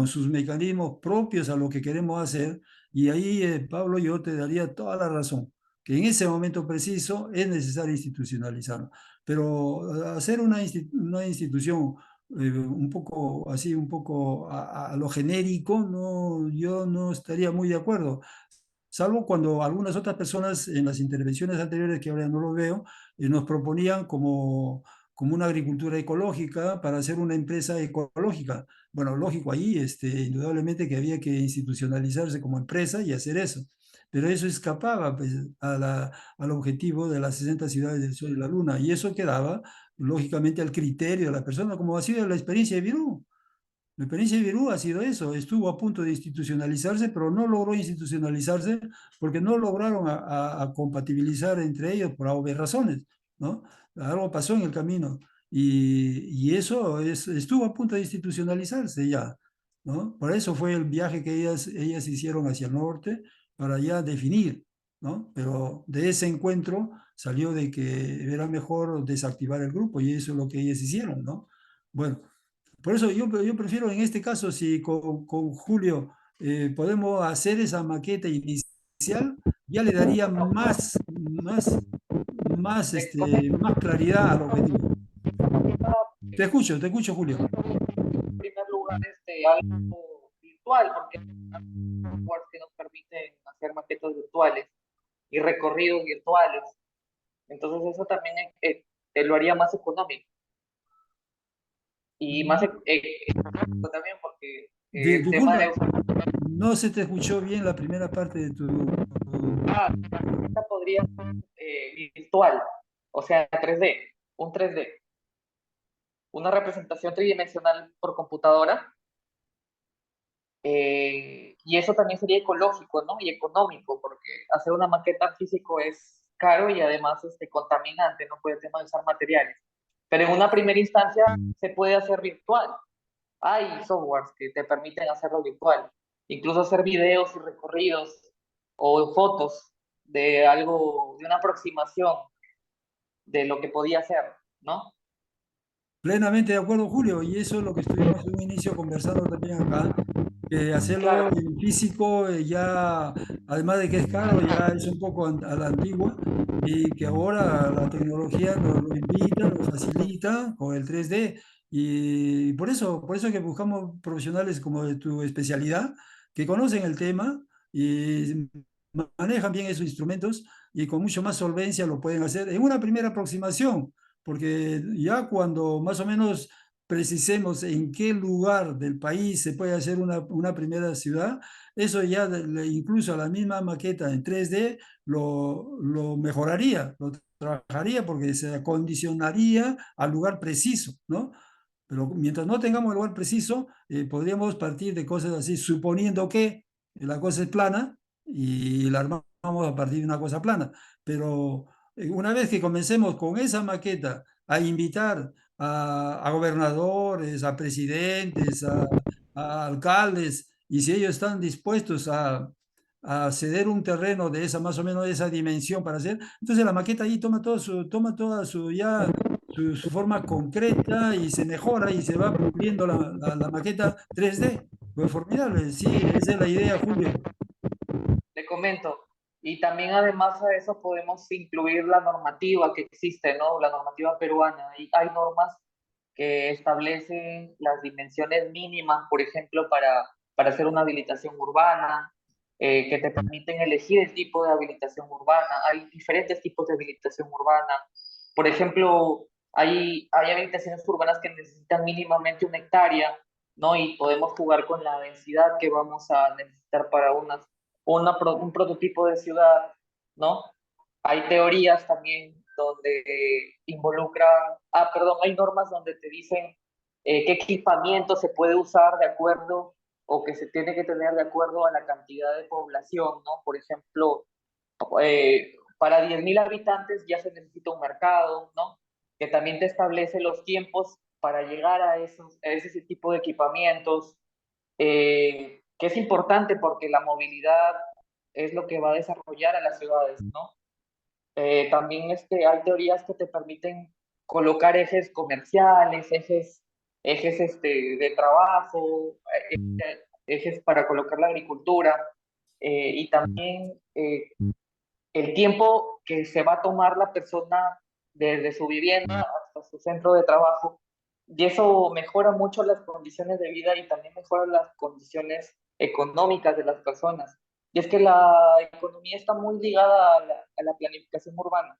sus mecanismos propios a lo que queremos hacer. Y ahí, Pablo, yo te daría toda la razón, que en ese momento preciso es necesario institucionalizarlo. Pero hacer una institución un poco así, un poco a lo genérico, no, yo no estaría muy de acuerdo, salvo cuando algunas otras personas en las intervenciones anteriores, que ahora no lo veo, nos proponían como una agricultura ecológica para hacer una empresa ecológica. Bueno, lógico, ahí indudablemente que había que institucionalizarse como empresa y hacer eso. Pero eso escapaba pues, al objetivo de las 60 ciudades del Sol y la Luna. Y eso quedaba, lógicamente, al criterio de la persona, como ha sido la experiencia de Virú. La experiencia de Virú ha sido eso, estuvo a punto de institucionalizarse, pero no logró institucionalizarse porque no lograron a compatibilizar entre ellos por obvias razones, ¿no? Algo pasó en el camino y eso estuvo a punto de institucionalizarse ya, ¿no? Por eso fue el viaje que ellas hicieron hacia el norte para ya definir, ¿no? Pero de ese encuentro salió de que era mejor desactivar el grupo y eso es lo que ellas hicieron, ¿no? Bueno. Por eso yo prefiero en este caso, si con Julio podemos hacer esa maqueta inicial, ya le daría más claridad al objetivo. Te escucho, Julio. En primer lugar, algo virtual, porque hay softwares que nos permiten hacer maquetas virtuales y recorridos virtuales. Entonces eso también lo haría más económico. Y más también porque el tema Disculpa, de no se te escuchó bien la primera parte de tu... esta podría ser virtual, o sea, 3D, un 3D, una representación tridimensional por computadora. Y eso también sería ecológico, ¿no? Y económico, porque hacer una maqueta en físico es caro y además contaminante, ¿no? Por el tema de usar materiales. Pero en una primera instancia se puede hacer virtual. Hay softwares que te permiten hacerlo virtual. Incluso hacer videos y recorridos o fotos de algo, de una aproximación de lo que podía ser, ¿no? Plenamente de acuerdo, Julio, y eso es lo que estuvimos en un inicio conversando también acá, que hacerlo Claro. en físico ya, además de que es caro, ya es un poco a la antigua, y que ahora la tecnología nos lo invita, nos facilita con el 3D, y por eso que buscamos profesionales como de tu especialidad, que conocen el tema y manejan bien esos instrumentos y con mucho más solvencia lo pueden hacer en una primera aproximación, porque ya cuando más o menos precisemos en qué lugar del país se puede hacer una primera ciudad, eso ya incluso a la misma maqueta en 3D lo mejoraría, lo trabajaría porque se acondicionaría al lugar preciso, ¿no? Pero mientras no tengamos el lugar preciso, podríamos partir de cosas así, suponiendo que la cosa es plana y la armamos a partir de una cosa plana. Pero una vez que comencemos con esa maqueta a invitar a gobernadores, a presidentes, a alcaldes, y si ellos están dispuestos a ceder un terreno de esa, más o menos de esa dimensión para hacer. Entonces la maqueta ahí toma toda su, ya, su forma concreta y se mejora y se va puliendo la maqueta 3D. Pues formidable, sí, esa es la idea, Julio. Le comento. Y también además a eso podemos incluir la normativa que existe, ¿no? La normativa peruana. Y hay normas que establecen las dimensiones mínimas, por ejemplo, para hacer una habilitación urbana, que te permiten elegir el tipo de habilitación urbana. Hay diferentes tipos de habilitación urbana. Por ejemplo, hay habilitaciones urbanas que necesitan mínimamente 1 hectárea, ¿no? Y podemos jugar con la densidad que vamos a necesitar para un prototipo de ciudad, ¿no? Hay teorías también donde involucra, perdón, hay normas donde te dicen qué equipamiento se puede usar de acuerdo o que se tiene que tener de acuerdo a la cantidad de población, ¿no? Por ejemplo, para 10.000 habitantes ya se necesita un mercado, ¿no? Que también te establece los tiempos para llegar a ese tipo de equipamientos, que es importante porque la movilidad es lo que va a desarrollar a las ciudades, ¿no? También hay teorías que te permiten colocar ejes comerciales, de trabajo, ejes para colocar la agricultura, y también el tiempo que se va a tomar la persona desde su vivienda hasta su centro de trabajo. Y eso mejora mucho las condiciones de vida y también mejora las condiciones económicas de las personas. Y es que la economía está muy ligada a la planificación urbana,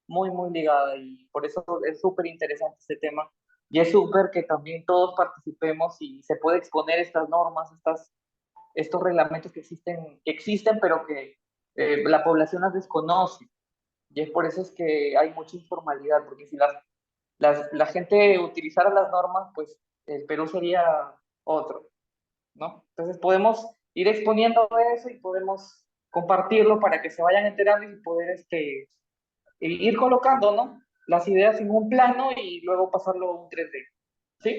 muy, muy ligada. Y por eso es súper interesante este tema. Y es súper que también todos participemos y se puede exponer estas normas, estos reglamentos que existen pero que la población las desconoce. Y es por eso es que hay mucha informalidad, porque si la gente utilizara las normas, pues el Perú sería otro, ¿no? Entonces podemos ir exponiendo eso y podemos compartirlo para que se vayan enterando y poder ir colocando, ¿no? Las ideas en un plano y luego pasarlo a un 3D. ¿Sí?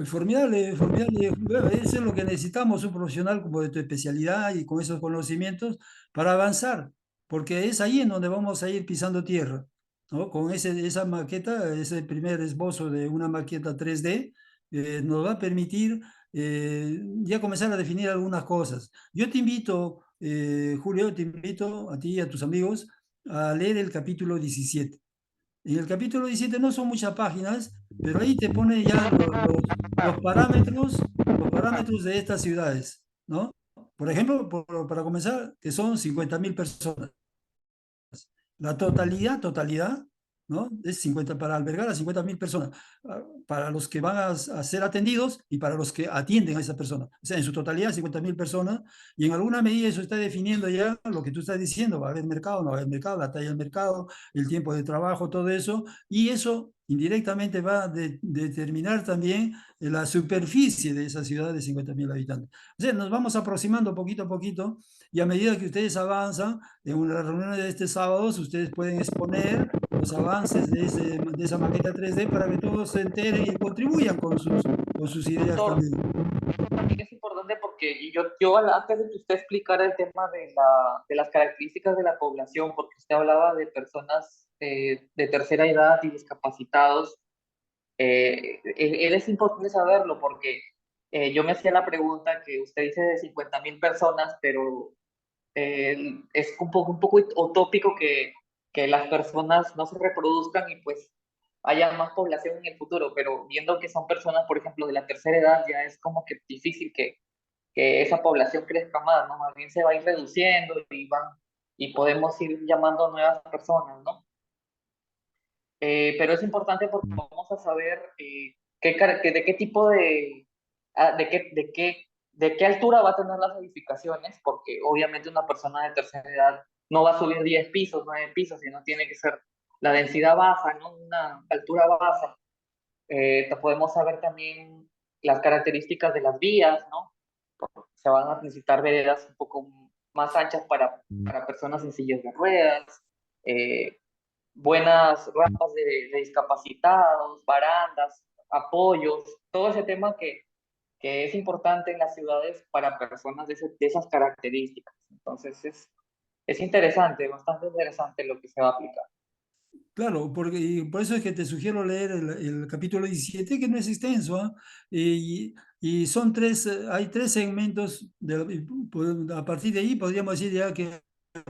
Formidable, formidable. Bueno, eso es lo que necesitamos, un profesional como de tu especialidad y con esos conocimientos para avanzar, porque es ahí en donde vamos a ir pisando tierra, ¿no? Con esa maqueta, ese primer esbozo de una maqueta 3D, nos va a permitir ya comenzar a definir algunas cosas. Yo te invito, Julio, te invito a ti y a tus amigos a leer el capítulo 17. En el capítulo 17 no son muchas páginas, pero ahí te pone ya los parámetros de estas ciudades, ¿no? Por ejemplo, para comenzar, que son 50.000 personas. La totalidad, ¿no? Es 50, para albergar a 50.000 personas, para los que van a ser atendidos y para los que atienden a esa persona. O sea, en su totalidad 50.000 personas, y en alguna medida eso está definiendo ya lo que tú estás diciendo: va a haber mercado, no va a haber mercado, la talla del mercado, el tiempo de trabajo, todo eso, y eso indirectamente va a determinar también la superficie de esa ciudad de 50.000 habitantes. O sea, nos vamos aproximando poquito a poquito, y a medida que ustedes avanzan, en una reunión de este sábado, ustedes pueden exponer los avances de esa maqueta 3D para que todos se enteren y contribuyan con sus ideas Doctor, también. también es importante porque antes de que usted explicara el tema de las características de la población, porque usted hablaba de personas de tercera edad y discapacitados, es importante saberlo porque yo me hacía la pregunta que usted dice de 50.000 personas, pero es un poco utópico que las personas no se reproduzcan y pues haya más población en el futuro, pero viendo que son personas, por ejemplo, de la tercera edad, ya es como que difícil que esa población crezca más, ¿no? Más bien se va a ir reduciendo y podemos ir llamando nuevas personas, ¿no? Pero es importante porque vamos a saber de qué tipo de qué altura va a tener las edificaciones, porque obviamente una persona de tercera edad no va a subir 10 pisos, 9 pisos, sino tiene que ser la densidad baja, ¿no? Una altura baja. Podemos saber también las características de las vías, ¿no? Se van a necesitar veredas un poco más anchas para personas en sillas de ruedas, eh, buenas rampas de discapacitados, barandas, apoyos, todo ese tema que es importante en las ciudades para personas de esas características. Entonces es interesante, bastante interesante lo que se va a aplicar. Claro, porque, y por eso es que te sugiero leer el capítulo 17, que no es extenso, ¿ah? Y son tres, hay tres segmentos, a partir de ahí podríamos decir ya que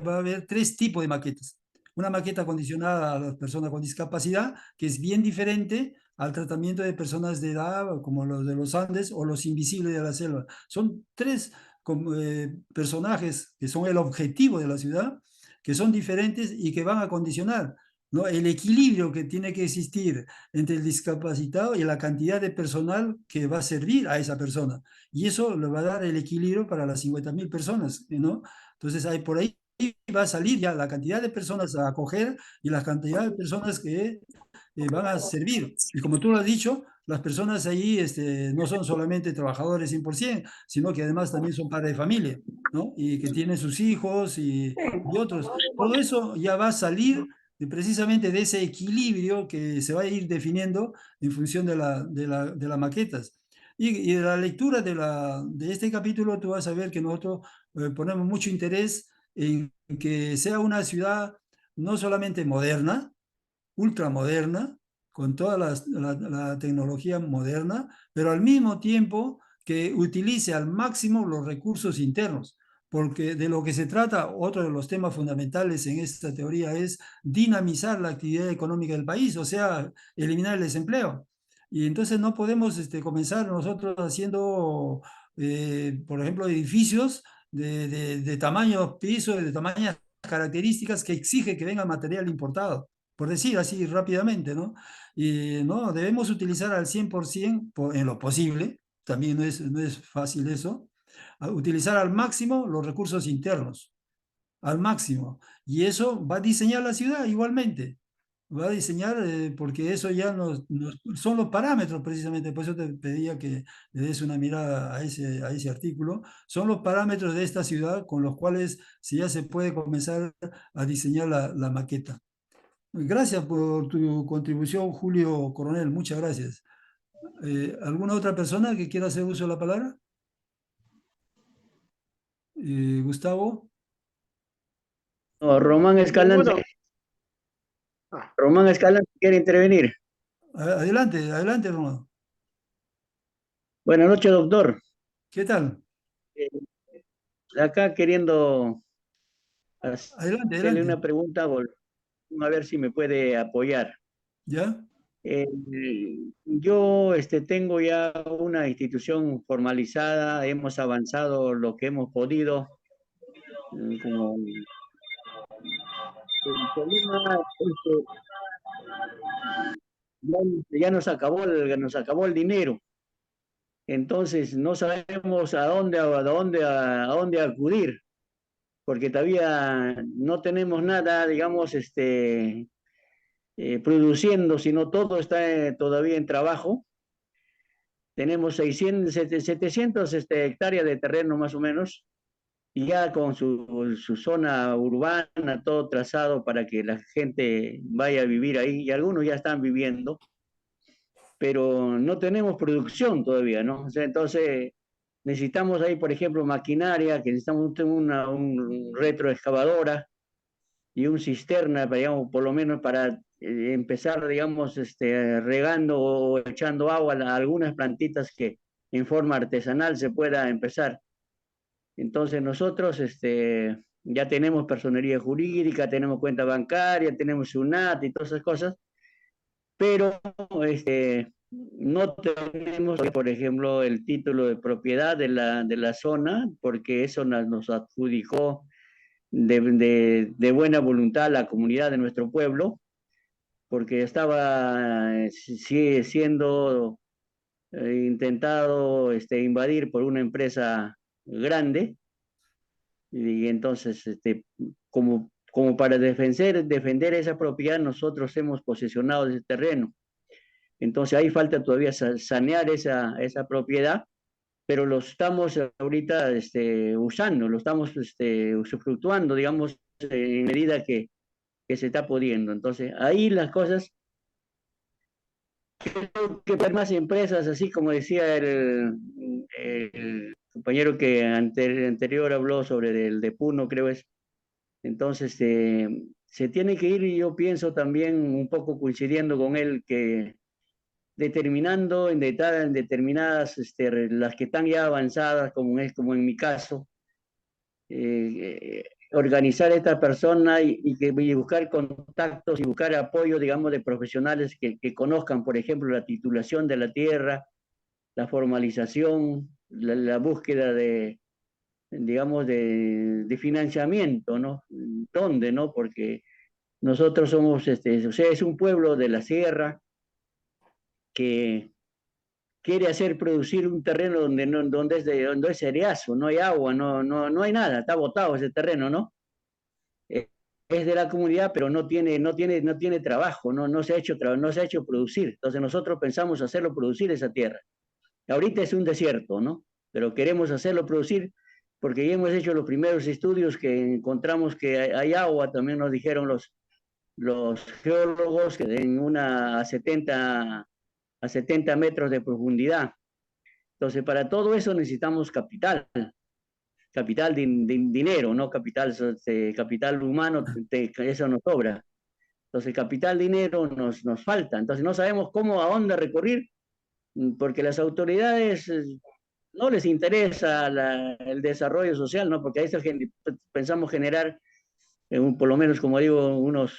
va a haber tres tipos de maquetas. Una maqueta condicionada a las personas con discapacidad, que es bien diferente al tratamiento de personas de edad, como los de los Andes o los invisibles de la selva. Son tres personajes que son el objetivo de la ciudad, que son diferentes y que van a condicionar, ¿no?, el equilibrio que tiene que existir entre el discapacitado y la cantidad de personal que va a servir a esa persona. Y eso le va a dar el equilibrio para las 50.000 personas, ¿no? Entonces, ahí, por ahí va a salir ya la cantidad de personas a acoger y la cantidad de personas que van a servir. Y como tú lo has dicho, las personas ahí no son solamente trabajadores 100%, sino que además también son padres de familia, ¿no? Y que tienen sus hijos y otros. Todo eso ya va a salir precisamente de ese equilibrio que se va a ir definiendo en función de las maquetas. Y de la lectura de este capítulo, tú vas a ver que nosotros ponemos mucho interés en que sea una ciudad no solamente moderna, ultramoderna, con toda la tecnología moderna, pero al mismo tiempo que utilice al máximo los recursos internos, porque de lo que se trata, otro de los temas fundamentales en esta teoría es dinamizar la actividad económica del país, o sea, eliminar el desempleo. Y entonces no podemos comenzar nosotros haciendo, por ejemplo, edificios de tamaño piso, de tamañas características que exige que venga material importado, por decir así rápidamente, ¿no? Y no, debemos utilizar al 100% en lo posible, también no es fácil eso, utilizar al máximo los recursos internos, al máximo. Y eso va a diseñar la ciudad igualmente. Va a diseñar, porque eso ya son los parámetros precisamente, por eso te pedía que le des una mirada a ese artículo, son los parámetros de esta ciudad con los cuales ya se puede comenzar a diseñar la maqueta. Gracias por tu contribución, Julio Coronel, muchas gracias. ¿Alguna otra persona que quiera hacer uso de la palabra? Gustavo. No, Román Escalante, Ninguno. Ah, Román Escalante quiere intervenir. Adelante, adelante, Román. Buenas noches, doctor. ¿Qué tal? Eh, Acá queriendo Adelante, hacerle adelante. una pregunta, a ver si me puede apoyar. ¿Ya? Eh, yo tengo ya una institución formalizada, hemos avanzado lo que hemos podido. Como el problema es que ya nos acabó el dinero. Entonces no sabemos a dónde acudir, porque todavía no tenemos nada, digamos, produciendo, sino todo está todavía en trabajo. Tenemos 700 hectáreas de terreno más o menos, y ya con su zona urbana, todo trazado para que la gente vaya a vivir ahí, y algunos ya están viviendo, pero no tenemos producción todavía, ¿no? O sea, entonces necesitamos ahí, por ejemplo, maquinaria, que necesitamos un retroexcavadora y un cisterna, digamos, por lo menos para empezar, digamos, regando o echando agua a algunas plantitas que en forma artesanal se pueda empezar. Entonces nosotros ya tenemos personería jurídica, tenemos cuenta bancaria, tenemos SUNAT y todas esas cosas, pero no tenemos, por ejemplo, el título de propiedad de la zona, porque eso nos adjudicó de buena voluntad la comunidad de nuestro pueblo, porque estaba sigue siendo intentado invadir por una empresa grande, y entonces como para defender esa propiedad, nosotros hemos posesionado ese terreno. Entonces ahí falta todavía sanear esa propiedad, pero lo estamos ahorita usando, lo estamos usufructuando, digamos, en medida que se está pudiendo. Entonces ahí las cosas creo que hay más empresas, así como decía el compañero que anterior habló sobre el de Puno, creo es. Entonces, se tiene que ir, y yo pienso también un poco coincidiendo con él, que determinando en determinadas, las que están ya avanzadas, como en mi caso, organizar a esta persona y buscar contactos y buscar apoyo, digamos, de profesionales que conozcan, por ejemplo, la titulación de la tierra, la formalización, la búsqueda de, digamos, de financiamiento, ¿no? ¿Dónde, no? Porque nosotros somos, o sea, es un pueblo de la sierra que quiere hacer producir un terreno donde, no, donde es cereazo, no hay agua, no hay nada, está botado ese terreno, ¿no? Es de la comunidad, pero no tiene trabajo, no se ha hecho, no se ha hecho producir. Entonces nosotros pensamos hacerlo producir esa tierra. Ahorita es un desierto, ¿no? Pero queremos hacerlo producir porque ya hemos hecho los primeros estudios que encontramos que hay agua, también nos dijeron los geólogos, que en a 70 metros de profundidad. Entonces, para todo eso necesitamos capital, dinero, ¿no? Capital humano, eso nos sobra. Entonces, capital, dinero nos falta. Entonces, no sabemos cómo, a dónde recurrir, porque las autoridades no les interesa el desarrollo social, ¿no? Porque ahí pensamos generar, por lo menos, como digo, unos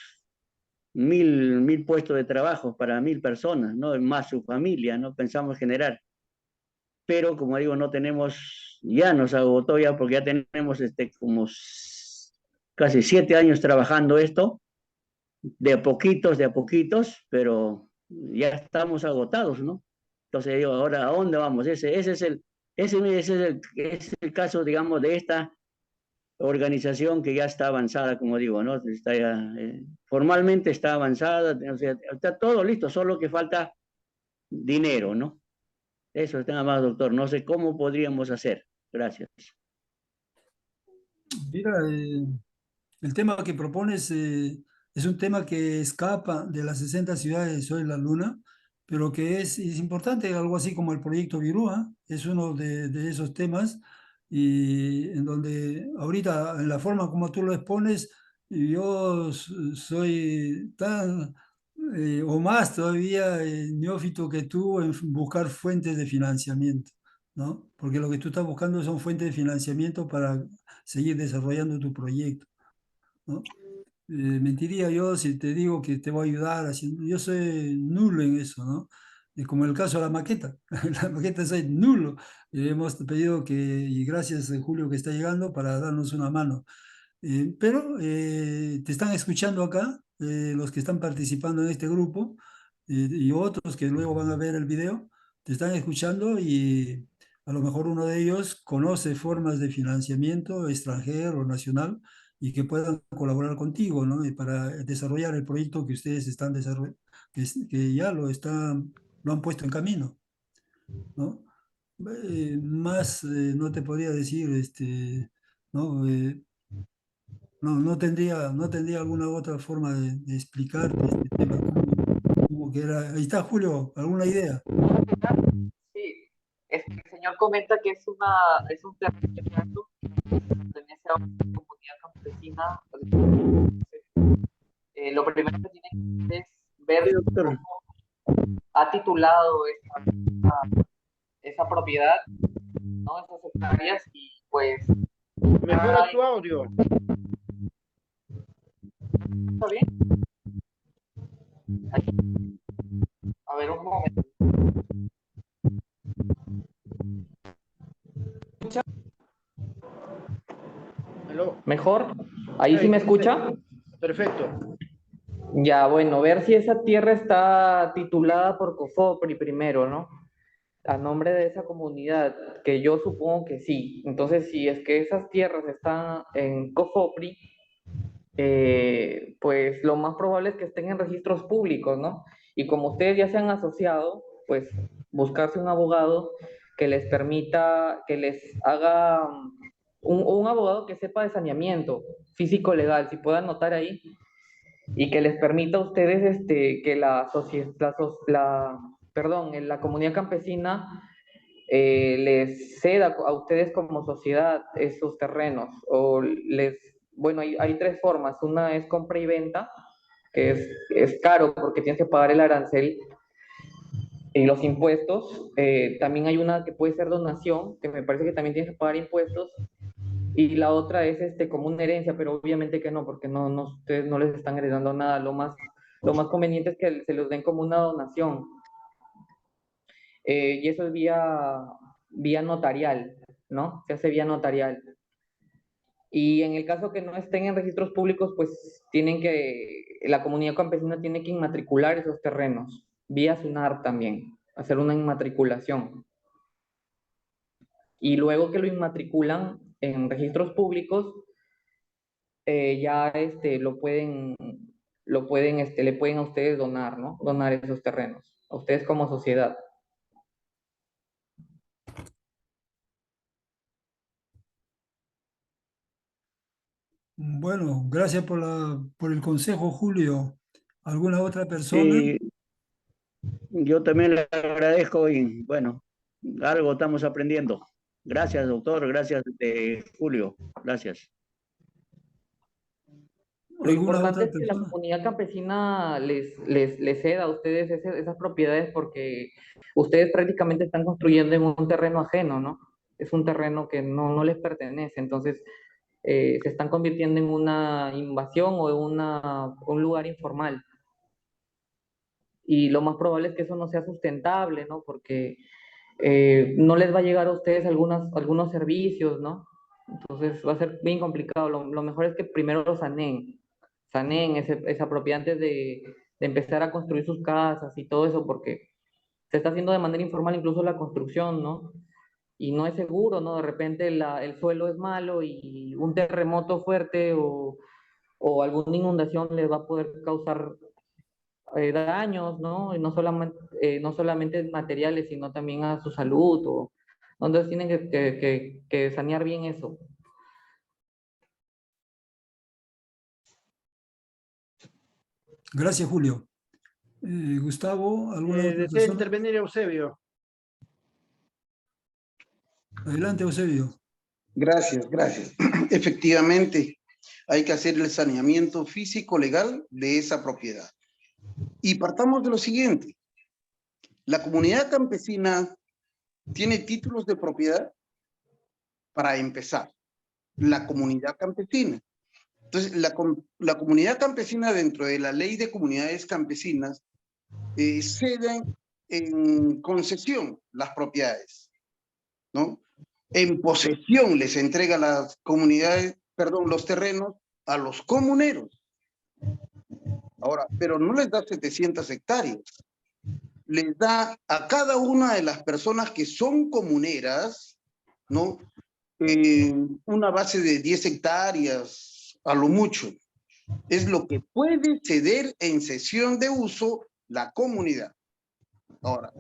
1000 puestos de trabajo para 1000 personas, ¿no? Más su familia, ¿no? Pensamos generar. Pero, como digo, no tenemos, ya nos agotó ya, porque ya tenemos como casi 7 años trabajando esto, de a poquitos, pero ya estamos agotados, ¿no? Entonces digo, ahora, ¿a dónde vamos? Ese es el caso, digamos, de esta organización que ya está avanzada, como digo, ¿no? Está ya, formalmente está avanzada, o sea, está todo listo, solo que falta dinero, ¿no? Eso es nada más, doctor. No sé cómo podríamos hacer. Gracias. Mira, el tema que propones es un tema que escapa de las 60 ciudades de Soy la Luna, pero que es importante, algo así como el proyecto Virúa, es uno de esos temas, y en donde ahorita, en la forma como tú lo expones, yo soy tan, o más todavía, neófito que tú en buscar fuentes de financiamiento, ¿no? Porque lo que tú estás buscando son fuentes de financiamiento para seguir desarrollando tu proyecto, ¿no? Mentiría yo si te digo que te voy a ayudar haciendo, yo soy nulo en eso, ¿no? Como el caso de la maqueta, la maqueta soy nulo. Hemos pedido que, y gracias a Julio que está llegando para darnos una mano. Pero te están escuchando acá, los que están participando en este grupo, y otros que luego van a ver el video, te están escuchando y a lo mejor uno de ellos conoce formas de financiamiento extranjero o nacional y que puedan colaborar contigo, ¿no? Y para desarrollar el proyecto que ustedes están desarrollando, que ya lo han puesto en camino, ¿no? Más no te podría decir, ¿no? No tendría alguna otra forma de explicarte este tema, como que era. Ahí está, Julio, ¿alguna idea? Sí, es que el señor comenta que es un terreno que pertenece a una comunidad campesina. Lo primero que tiene que hacer es ver Sí, doctor. cómo ha titulado esa propiedad, ¿no? Esas hectáreas, y pues Mejora tu audio. está bien. A ver, un momento. Aló. ¿Mejor? ¿Ahí sí me escucha? Perfecto. Ya, bueno, ver si esa tierra está titulada por COFOPRI primero, ¿no? A nombre de esa comunidad, que yo supongo que sí. Entonces, si es que esas tierras están en COFOPRI, pues lo más probable es que estén en registros públicos, ¿no? Y como ustedes ya se han asociado, pues buscarse un abogado que les permita, que les haga un abogado que sepa de saneamiento físico-legal, si puede anotar ahí, y que les permita a ustedes que la comunidad campesina les ceda a ustedes como sociedad esos terrenos, o bueno, hay tres formas. Una es compra y venta, que es caro porque tienes que pagar el arancel y los impuestos. También hay una que puede ser donación, que me parece que también tienes que pagar impuestos. Y la otra es como una herencia, pero obviamente que no, porque ustedes no les están heredando nada. Lo más conveniente es que se los den como una donación. Y eso es vía notarial, ¿no? Se hace vía notarial. Y en el caso que no estén en registros públicos, pues la comunidad campesina tiene que inmatricular esos terrenos, vía SUNAR también, hacer una inmatriculación. Y luego que lo inmatriculan en registros públicos, ya le pueden a ustedes donar, ¿no? Donar esos terrenos, a ustedes como sociedad. Bueno, gracias por el consejo, Julio. ¿Alguna otra persona? Sí, yo también le agradezco y bueno, algo estamos aprendiendo. Gracias, doctor. Gracias, Julio. Gracias. Lo ¿Alguna importante otra es que la persona? comunidad campesina les ceda a ustedes esas propiedades, porque ustedes prácticamente están construyendo en un terreno ajeno, ¿no? Es un terreno que no les pertenece, entonces se están convirtiendo en una invasión o en un lugar informal. Y lo más probable es que eso no sea sustentable, ¿no? Porque no les va a llegar a ustedes algunos servicios, ¿no? Entonces va a ser bien complicado. Lo mejor es que primero lo saneen esa propiedad antes de empezar a construir sus casas y todo eso, porque se está haciendo de manera informal incluso la construcción, ¿no? Y no es seguro, ¿no? De repente el suelo es malo y un terremoto fuerte o alguna inundación les va a poder causar daños, ¿no? Y no solamente materiales, sino también a su salud. Entonces tienen que sanear bien eso. Gracias, Julio. Gustavo, ¿alguna otra Desea persona? intervenir Eusebio. Adelante, Eusebio. Gracias, gracias. Efectivamente, hay que hacer el saneamiento físico legal de esa propiedad. Y partamos de lo siguiente. La comunidad campesina tiene títulos de propiedad para empezar. La comunidad campesina. Entonces, la comunidad campesina, dentro de la ley de comunidades campesinas, ceden en concesión las propiedades, ¿no? En posesión les entrega las comunidades, perdón, los terrenos a los comuneros. Ahora, pero no les da 700 hectáreas. Les da a cada una de las personas que son comuneras, ¿no? Una base de 10 hectáreas, a lo mucho. Es lo que puede ceder en cesión de uso la comunidad. Ahora,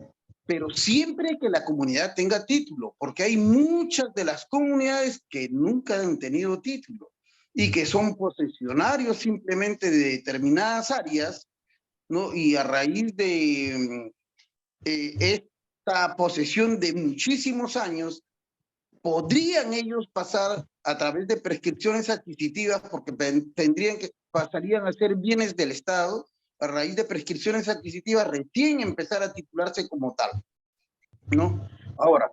pero siempre que la comunidad tenga título, porque hay muchas de las comunidades que nunca han tenido título y que son posesionarios simplemente de determinadas áreas, ¿no? Y a raíz de esta posesión de muchísimos años, podrían ellos pasar a través de prescripciones adquisitivas, porque pasarían a ser bienes del Estado, a raíz de prescripciones adquisitivas, recién empezar a titularse como tal, ¿no? Ahora,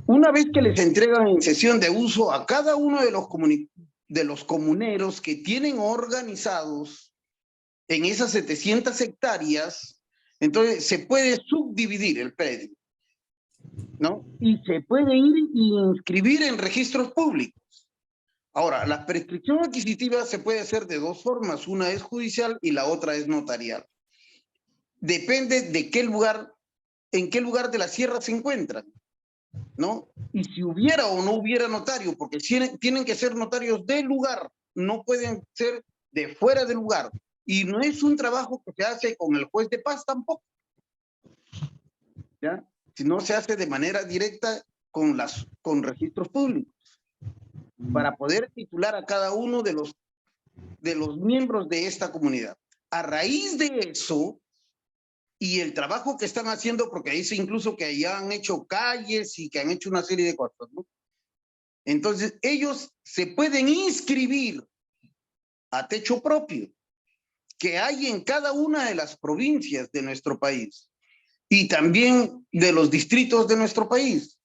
una vez que les entregan en cesión de uso a cada uno de los comuneros que tienen organizados en esas 700 hectáreas, entonces se puede subdividir el predio, ¿no? Y se puede ir y inscribir en registros públicos. Ahora, la prescripción adquisitiva se puede hacer de dos formas, una es judicial y la otra es notarial. Depende de en qué lugar de la sierra se encuentran, ¿no? Y si hubiera o no hubiera notario, porque tienen que ser notarios del lugar, no pueden ser de fuera del lugar. Y no es un trabajo que se hace con el juez de paz tampoco, ¿ya? Sino se hace de manera directa con registros públicos, para poder titular a cada uno de los de los miembros de esta comunidad. A raíz de eso, y el trabajo que están haciendo, porque dice incluso que ya han hecho calles y que han hecho una serie de cosas, ¿no? Entonces, ellos se pueden inscribir a techo propio, que hay en cada una de las provincias de nuestro país y también de los distritos de nuestro país.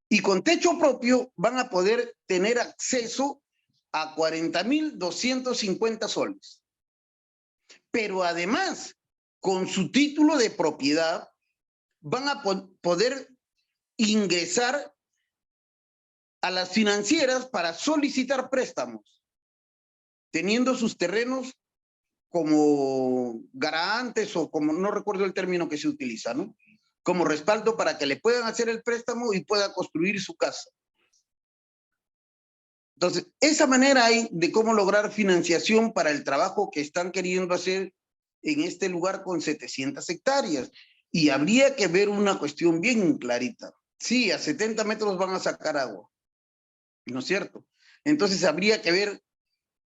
Y con techo propio van a poder tener acceso a 40.250 soles. Pero además, con su título de propiedad, van a poder ingresar a las financieras para solicitar préstamos, teniendo sus terrenos como garantes o como, no recuerdo el término que se utiliza, ¿no? Como respaldo para que le puedan hacer el préstamo y pueda construir su casa. Entonces, esa manera hay de cómo lograr financiación para el trabajo que están queriendo hacer en este lugar con 700 hectáreas. Y habría que ver una cuestión bien clarita. Sí, a 70 metros van a sacar agua, ¿no es cierto? Entonces habría que ver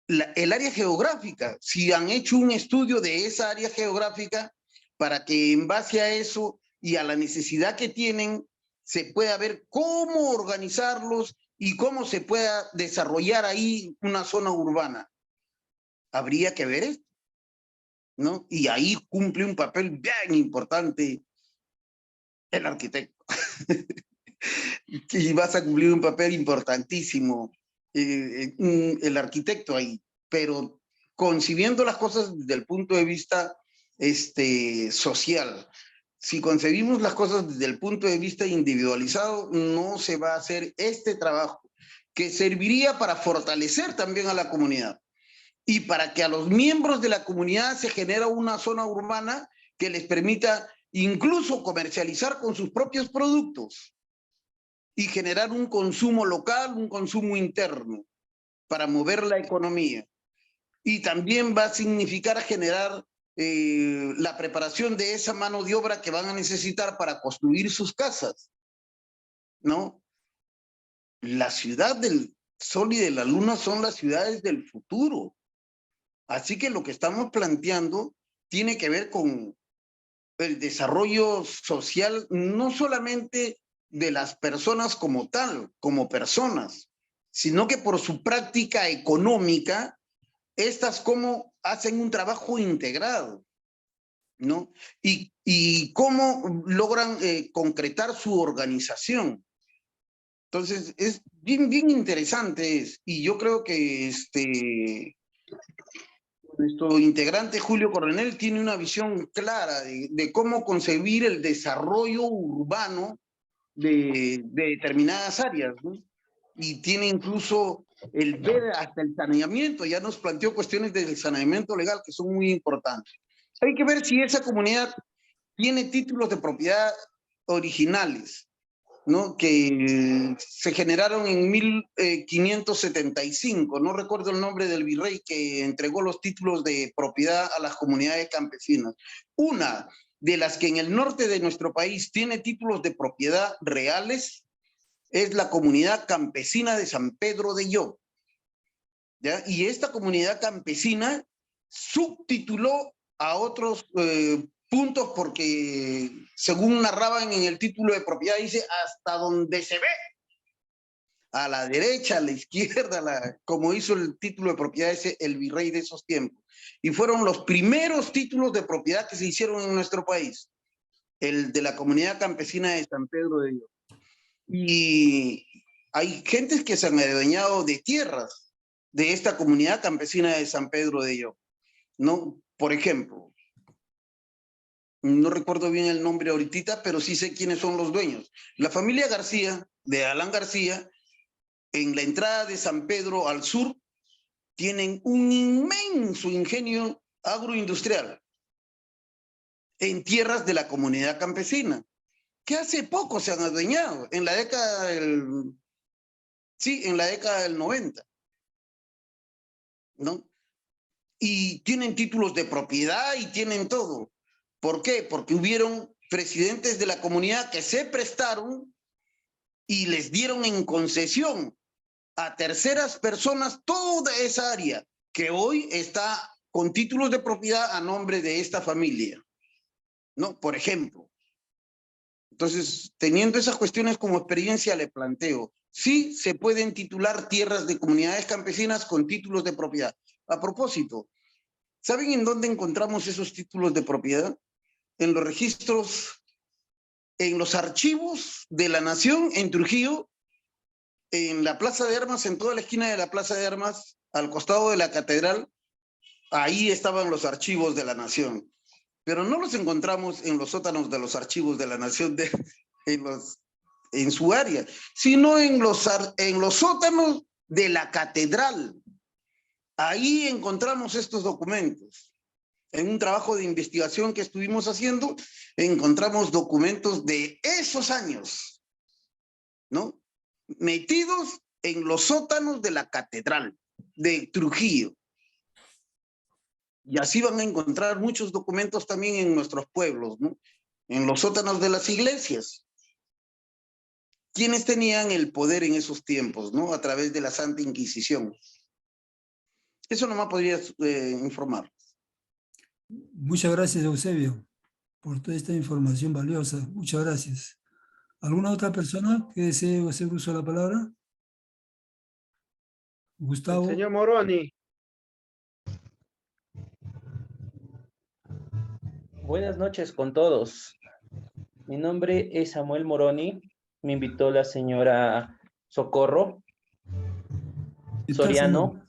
el área geográfica, si han hecho un estudio de esa área geográfica para que en base a eso y a la necesidad que tienen, se pueda ver cómo organizarlos y cómo se pueda desarrollar ahí una zona urbana. Habría que ver esto, ¿no? Y ahí cumple un papel bien importante el arquitecto. Y vas a cumplir un papel importantísimo el arquitecto ahí, pero concibiendo las cosas desde el punto de vista social. Si concebimos las cosas desde el punto de vista individualizado, no se va a hacer este trabajo que serviría para fortalecer también a la comunidad y para que a los miembros de la comunidad se genere una zona urbana que les permita incluso comercializar con sus propios productos y generar un consumo local, un consumo interno para mover la economía. Y también va a significar generar la preparación de esa mano de obra que van a necesitar para construir sus casas, ¿no? La ciudad del sol y de la luna son las ciudades del futuro. Así que lo que estamos planteando tiene que ver con el desarrollo social, no solamente de las personas como tal, como personas, sino que por su práctica económica, estas como hacen un trabajo integrado, ¿no? Y cómo logran concretar su organización. Entonces, es bien interesante, y yo creo que nuestro integrante Julio Coronel tiene una visión clara de cómo concebir el desarrollo urbano de determinadas áreas, ¿no? Y tiene incluso el ver hasta el saneamiento, ya nos planteó cuestiones del saneamiento legal que son muy importantes. Hay que ver si esa comunidad tiene títulos de propiedad originales, ¿no? Que se generaron en 1575, no recuerdo el nombre del virrey que entregó los títulos de propiedad a las comunidades campesinas. Una de las que en el norte de nuestro país tiene títulos de propiedad reales es la comunidad campesina de San Pedro de Llop, ¿ya? Y esta comunidad campesina subtituló a otros puntos porque, según narraban en el título de propiedad, dice hasta donde se ve, a la derecha, a la izquierda, como hizo el título de propiedad ese, el virrey de esos tiempos. Y fueron los primeros títulos de propiedad que se hicieron en nuestro país, el de la comunidad campesina de San Pedro de Llop. Y hay gentes que se han adueñado de tierras de esta comunidad campesina de San Pedro de Llop, ¿no? Por ejemplo, no recuerdo bien el nombre ahorita, pero sí sé quiénes son los dueños. La familia García, de Alán García, en la entrada de San Pedro al sur, tienen un inmenso ingenio agroindustrial en tierras de la comunidad campesina, que hace poco se han adueñado, en la década del... Sí, en la década del 90, ¿no? Y tienen títulos de propiedad y tienen todo. ¿Por qué? Porque hubieron presidentes de la comunidad que se prestaron y les dieron en concesión a terceras personas toda esa área que hoy está con títulos de propiedad a nombre de esta familia, ¿no? Por ejemplo. Entonces, teniendo esas cuestiones como experiencia, le planteo, sí se pueden titular tierras de comunidades campesinas con títulos de propiedad. A propósito, ¿saben en dónde encontramos esos títulos de propiedad? En los registros, en los archivos de la Nación en Trujillo, en la Plaza de Armas, en toda la esquina de la Plaza de Armas, al costado de la catedral, ahí estaban los archivos de la Nación. Pero no los encontramos en los sótanos de los archivos de la Nación en su área, sino en los sótanos de la catedral. Ahí encontramos estos documentos. En un trabajo de investigación que estuvimos haciendo, encontramos documentos de esos años, ¿no? Metidos en los sótanos de la catedral de Trujillo. Y así van a encontrar muchos documentos también en nuestros pueblos, ¿no? En los sótanos de las iglesias. ¿Quiénes tenían el poder en esos tiempos, ¿no? A través de la Santa Inquisición. Eso nomás podría informar. Muchas gracias, Eusebio, por toda esta información valiosa. Muchas gracias. ¿Alguna otra persona que desee hacer uso de la palabra? Gustavo. El señor Moroni. Buenas noches con todos. Mi nombre es Samuel Moroni. Me invitó la señora Socorro Soriano.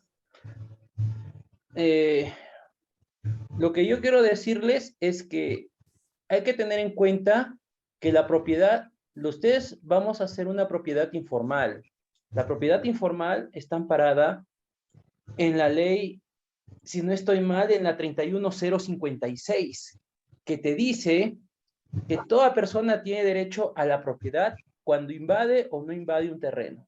Lo que yo quiero decirles es que hay que tener en cuenta que la propiedad, ustedes vamos a hacer una propiedad informal. La propiedad informal está amparada en la ley, si no estoy mal, en la 31056, que te dice que toda persona tiene derecho a la propiedad cuando invade o no invade un terreno.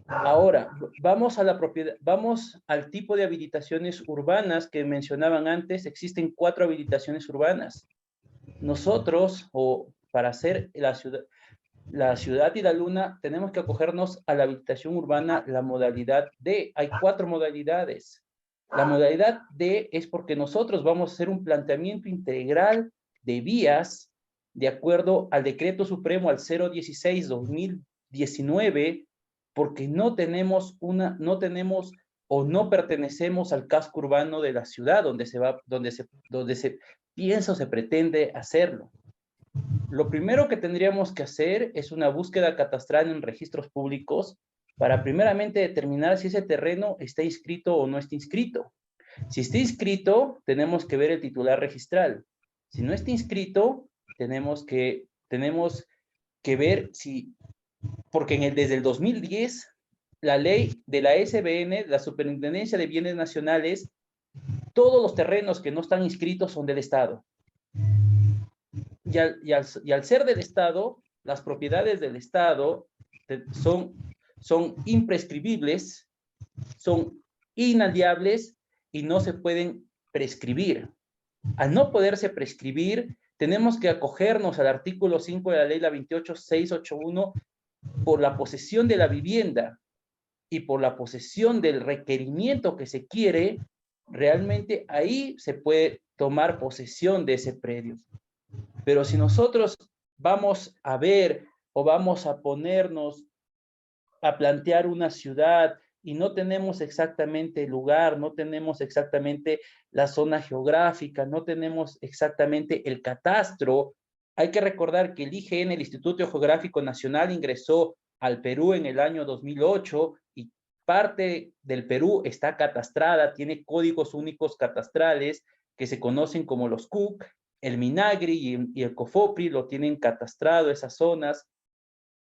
Ahora, vamos a la propiedad, vamos al tipo de habilitaciones urbanas que mencionaban antes. Existen 4 habilitaciones urbanas. Nosotros, o para hacer la ciudad y la luna, tenemos que acogernos a la habilitación urbana, la modalidad D. Hay 4 modalidades. La modalidad D es porque nosotros vamos a hacer un planteamiento integral de vías de acuerdo al Decreto Supremo al 016-2019, porque no tenemos o no pertenecemos al casco urbano de la ciudad donde se piensa o se pretende hacerlo. Lo primero que tendríamos que hacer es una búsqueda catastral en registros públicos para primeramente determinar si ese terreno está inscrito o no está inscrito. Si está inscrito, tenemos que ver el titular registral. Si no está inscrito, tenemos que ver si, porque desde el 2010, la ley de la SBN, la Superintendencia de Bienes Nacionales, todos los terrenos que no están inscritos son del Estado. Y al ser del Estado, las propiedades del Estado son imprescribibles, son inalienables y no se pueden prescribir. Al no poderse prescribir, tenemos que acogernos al artículo 5 de la ley, la 28681, por la posesión de la vivienda y por la posesión del requerimiento que se quiere. Realmente ahí se puede tomar posesión de ese predio. Pero si nosotros vamos a ver o vamos a ponernos a plantear una ciudad y no tenemos exactamente el lugar, no tenemos exactamente la zona geográfica, no tenemos exactamente el catastro, hay que recordar que el IGN, el Instituto Geográfico Nacional, ingresó al Perú en el año 2008 y parte del Perú está catastrada, tiene códigos únicos catastrales que se conocen como los CUC. El Minagri y el COFOPRI lo tienen catastrado, esas zonas,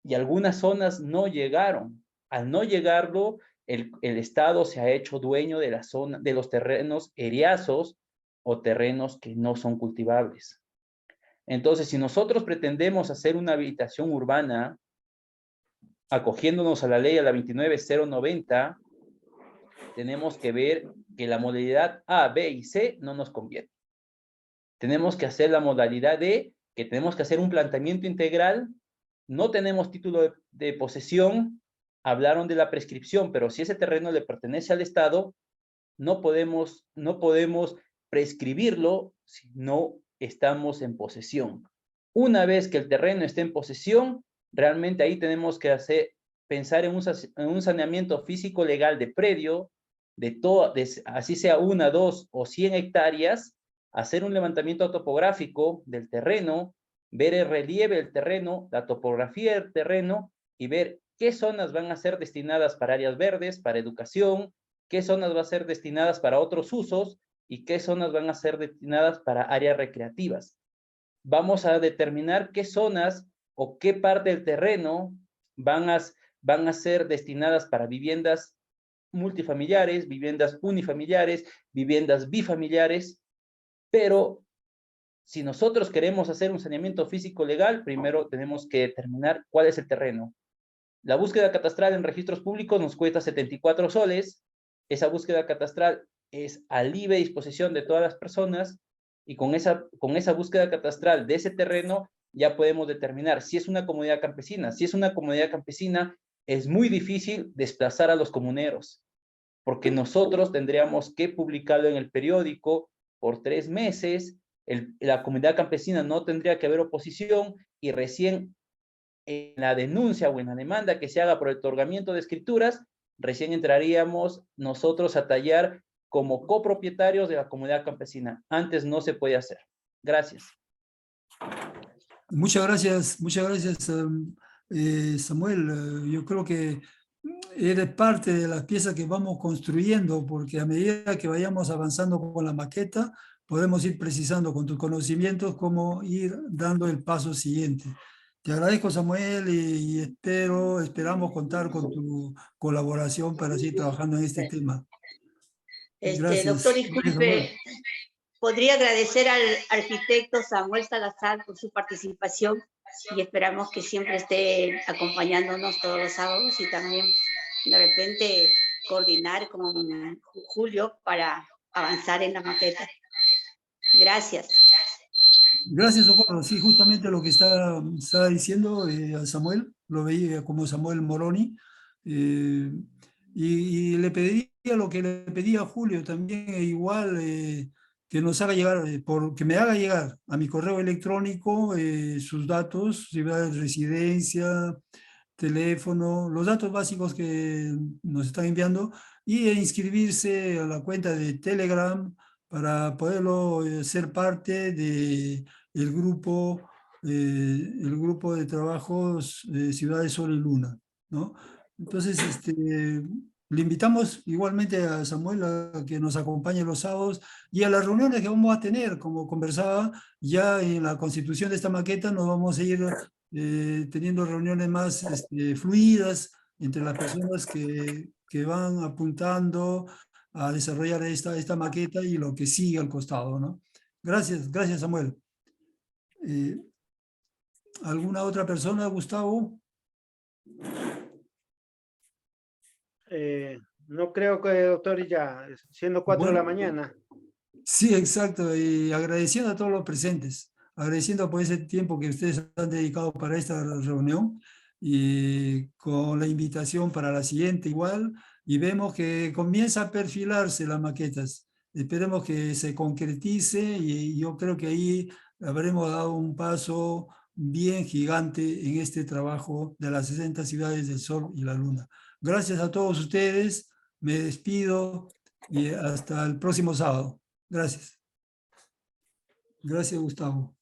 y algunas zonas no llegaron. Al no llegarlo, el Estado se ha hecho dueño de la zona, de los terrenos eriazos o terrenos que no son cultivables. Entonces, si nosotros pretendemos hacer una habilitación urbana, acogiéndonos a la ley, a la 29090, tenemos que ver que la modalidad A, B y C no nos conviene. Tenemos que hacer la modalidad D, que tenemos que hacer un planteamiento integral. No tenemos título de posesión, hablaron de la prescripción, pero si ese terreno le pertenece al Estado, no podemos prescribirlo si no estamos en posesión. Una vez que el terreno esté en posesión, realmente ahí tenemos que pensar en un saneamiento físico legal de predio, así sea 1, 2 o 100 hectáreas, hacer un levantamiento topográfico del terreno, ver el relieve del terreno, la topografía del terreno y ver qué zonas van a ser destinadas para áreas verdes, para educación, qué zonas van a ser destinadas para otros usos y qué zonas van a ser destinadas para áreas recreativas. Vamos a determinar qué zonas o qué parte del terreno van a ser destinadas para viviendas multifamiliares, viviendas unifamiliares, viviendas bifamiliares, pero si nosotros queremos hacer un saneamiento físico legal, primero tenemos que determinar cuál es el terreno. La búsqueda catastral en registros públicos nos cuesta 74 soles. Esa búsqueda catastral es a libre disposición de todas las personas y con esa búsqueda catastral de ese terreno ya podemos determinar si es una comunidad campesina. Si es una comunidad campesina, es muy difícil desplazar a los comuneros, porque nosotros tendríamos que publicarlo en el periódico por 3 meses, la comunidad campesina no tendría que haber oposición y recién en la denuncia o en la demanda que se haga por el otorgamiento de escrituras, recién entraríamos nosotros a tallar como copropietarios de la comunidad campesina. Antes no se puede hacer. Gracias. Muchas gracias, Samuel. Yo creo que eres parte de las piezas que vamos construyendo, porque a medida que vayamos avanzando con la maqueta, podemos ir precisando con tus conocimientos cómo ir dando el paso siguiente. Te agradezco, Samuel, y esperamos contar con tu colaboración para seguir trabajando en este tema. Gracias. Doctor, disculpe, podría agradecer al arquitecto Samuel Salazar por su participación y esperamos que siempre esté acompañándonos todos los sábados y también de repente coordinar con Julio para avanzar en la maqueta. Gracias. Gracias, Socorro. Sí, justamente lo que estaba diciendo Samuel, lo veía como Samuel Moroni, y le pediría lo que le pedía a Julio también, igual que nos haga llegar, que me haga llegar a mi correo electrónico sus datos, ciudad de residencia, teléfono, los datos básicos que nos están enviando, y inscribirse a la cuenta de Telegram para poderlo ser parte de el grupo de trabajos Ciudad de Sol y Luna, ¿no? Entonces, le invitamos igualmente a Samuel a que nos acompañe los sábados y a las reuniones que vamos a tener, como conversaba, ya en la constitución de esta maqueta nos vamos a ir teniendo reuniones más fluidas entre las personas que van apuntando a desarrollar esta maqueta y lo que sigue al costado, ¿no? Gracias, Samuel. ¿Alguna otra persona, Gustavo? No creo que, doctor, ya siendo 4 de la mañana. Sí, exacto, y agradeciendo a todos los presentes, agradeciendo por ese tiempo que ustedes han dedicado para esta reunión y con la invitación para la siguiente igual, y vemos que comienza a perfilarse las maquetas. Esperemos que se concretice y yo creo que ahí habremos dado un paso bien gigante en este trabajo de las 60 ciudades del Sol y la Luna. Gracias a todos ustedes, me despido y hasta el próximo sábado. Gracias. Gracias, Gustavo.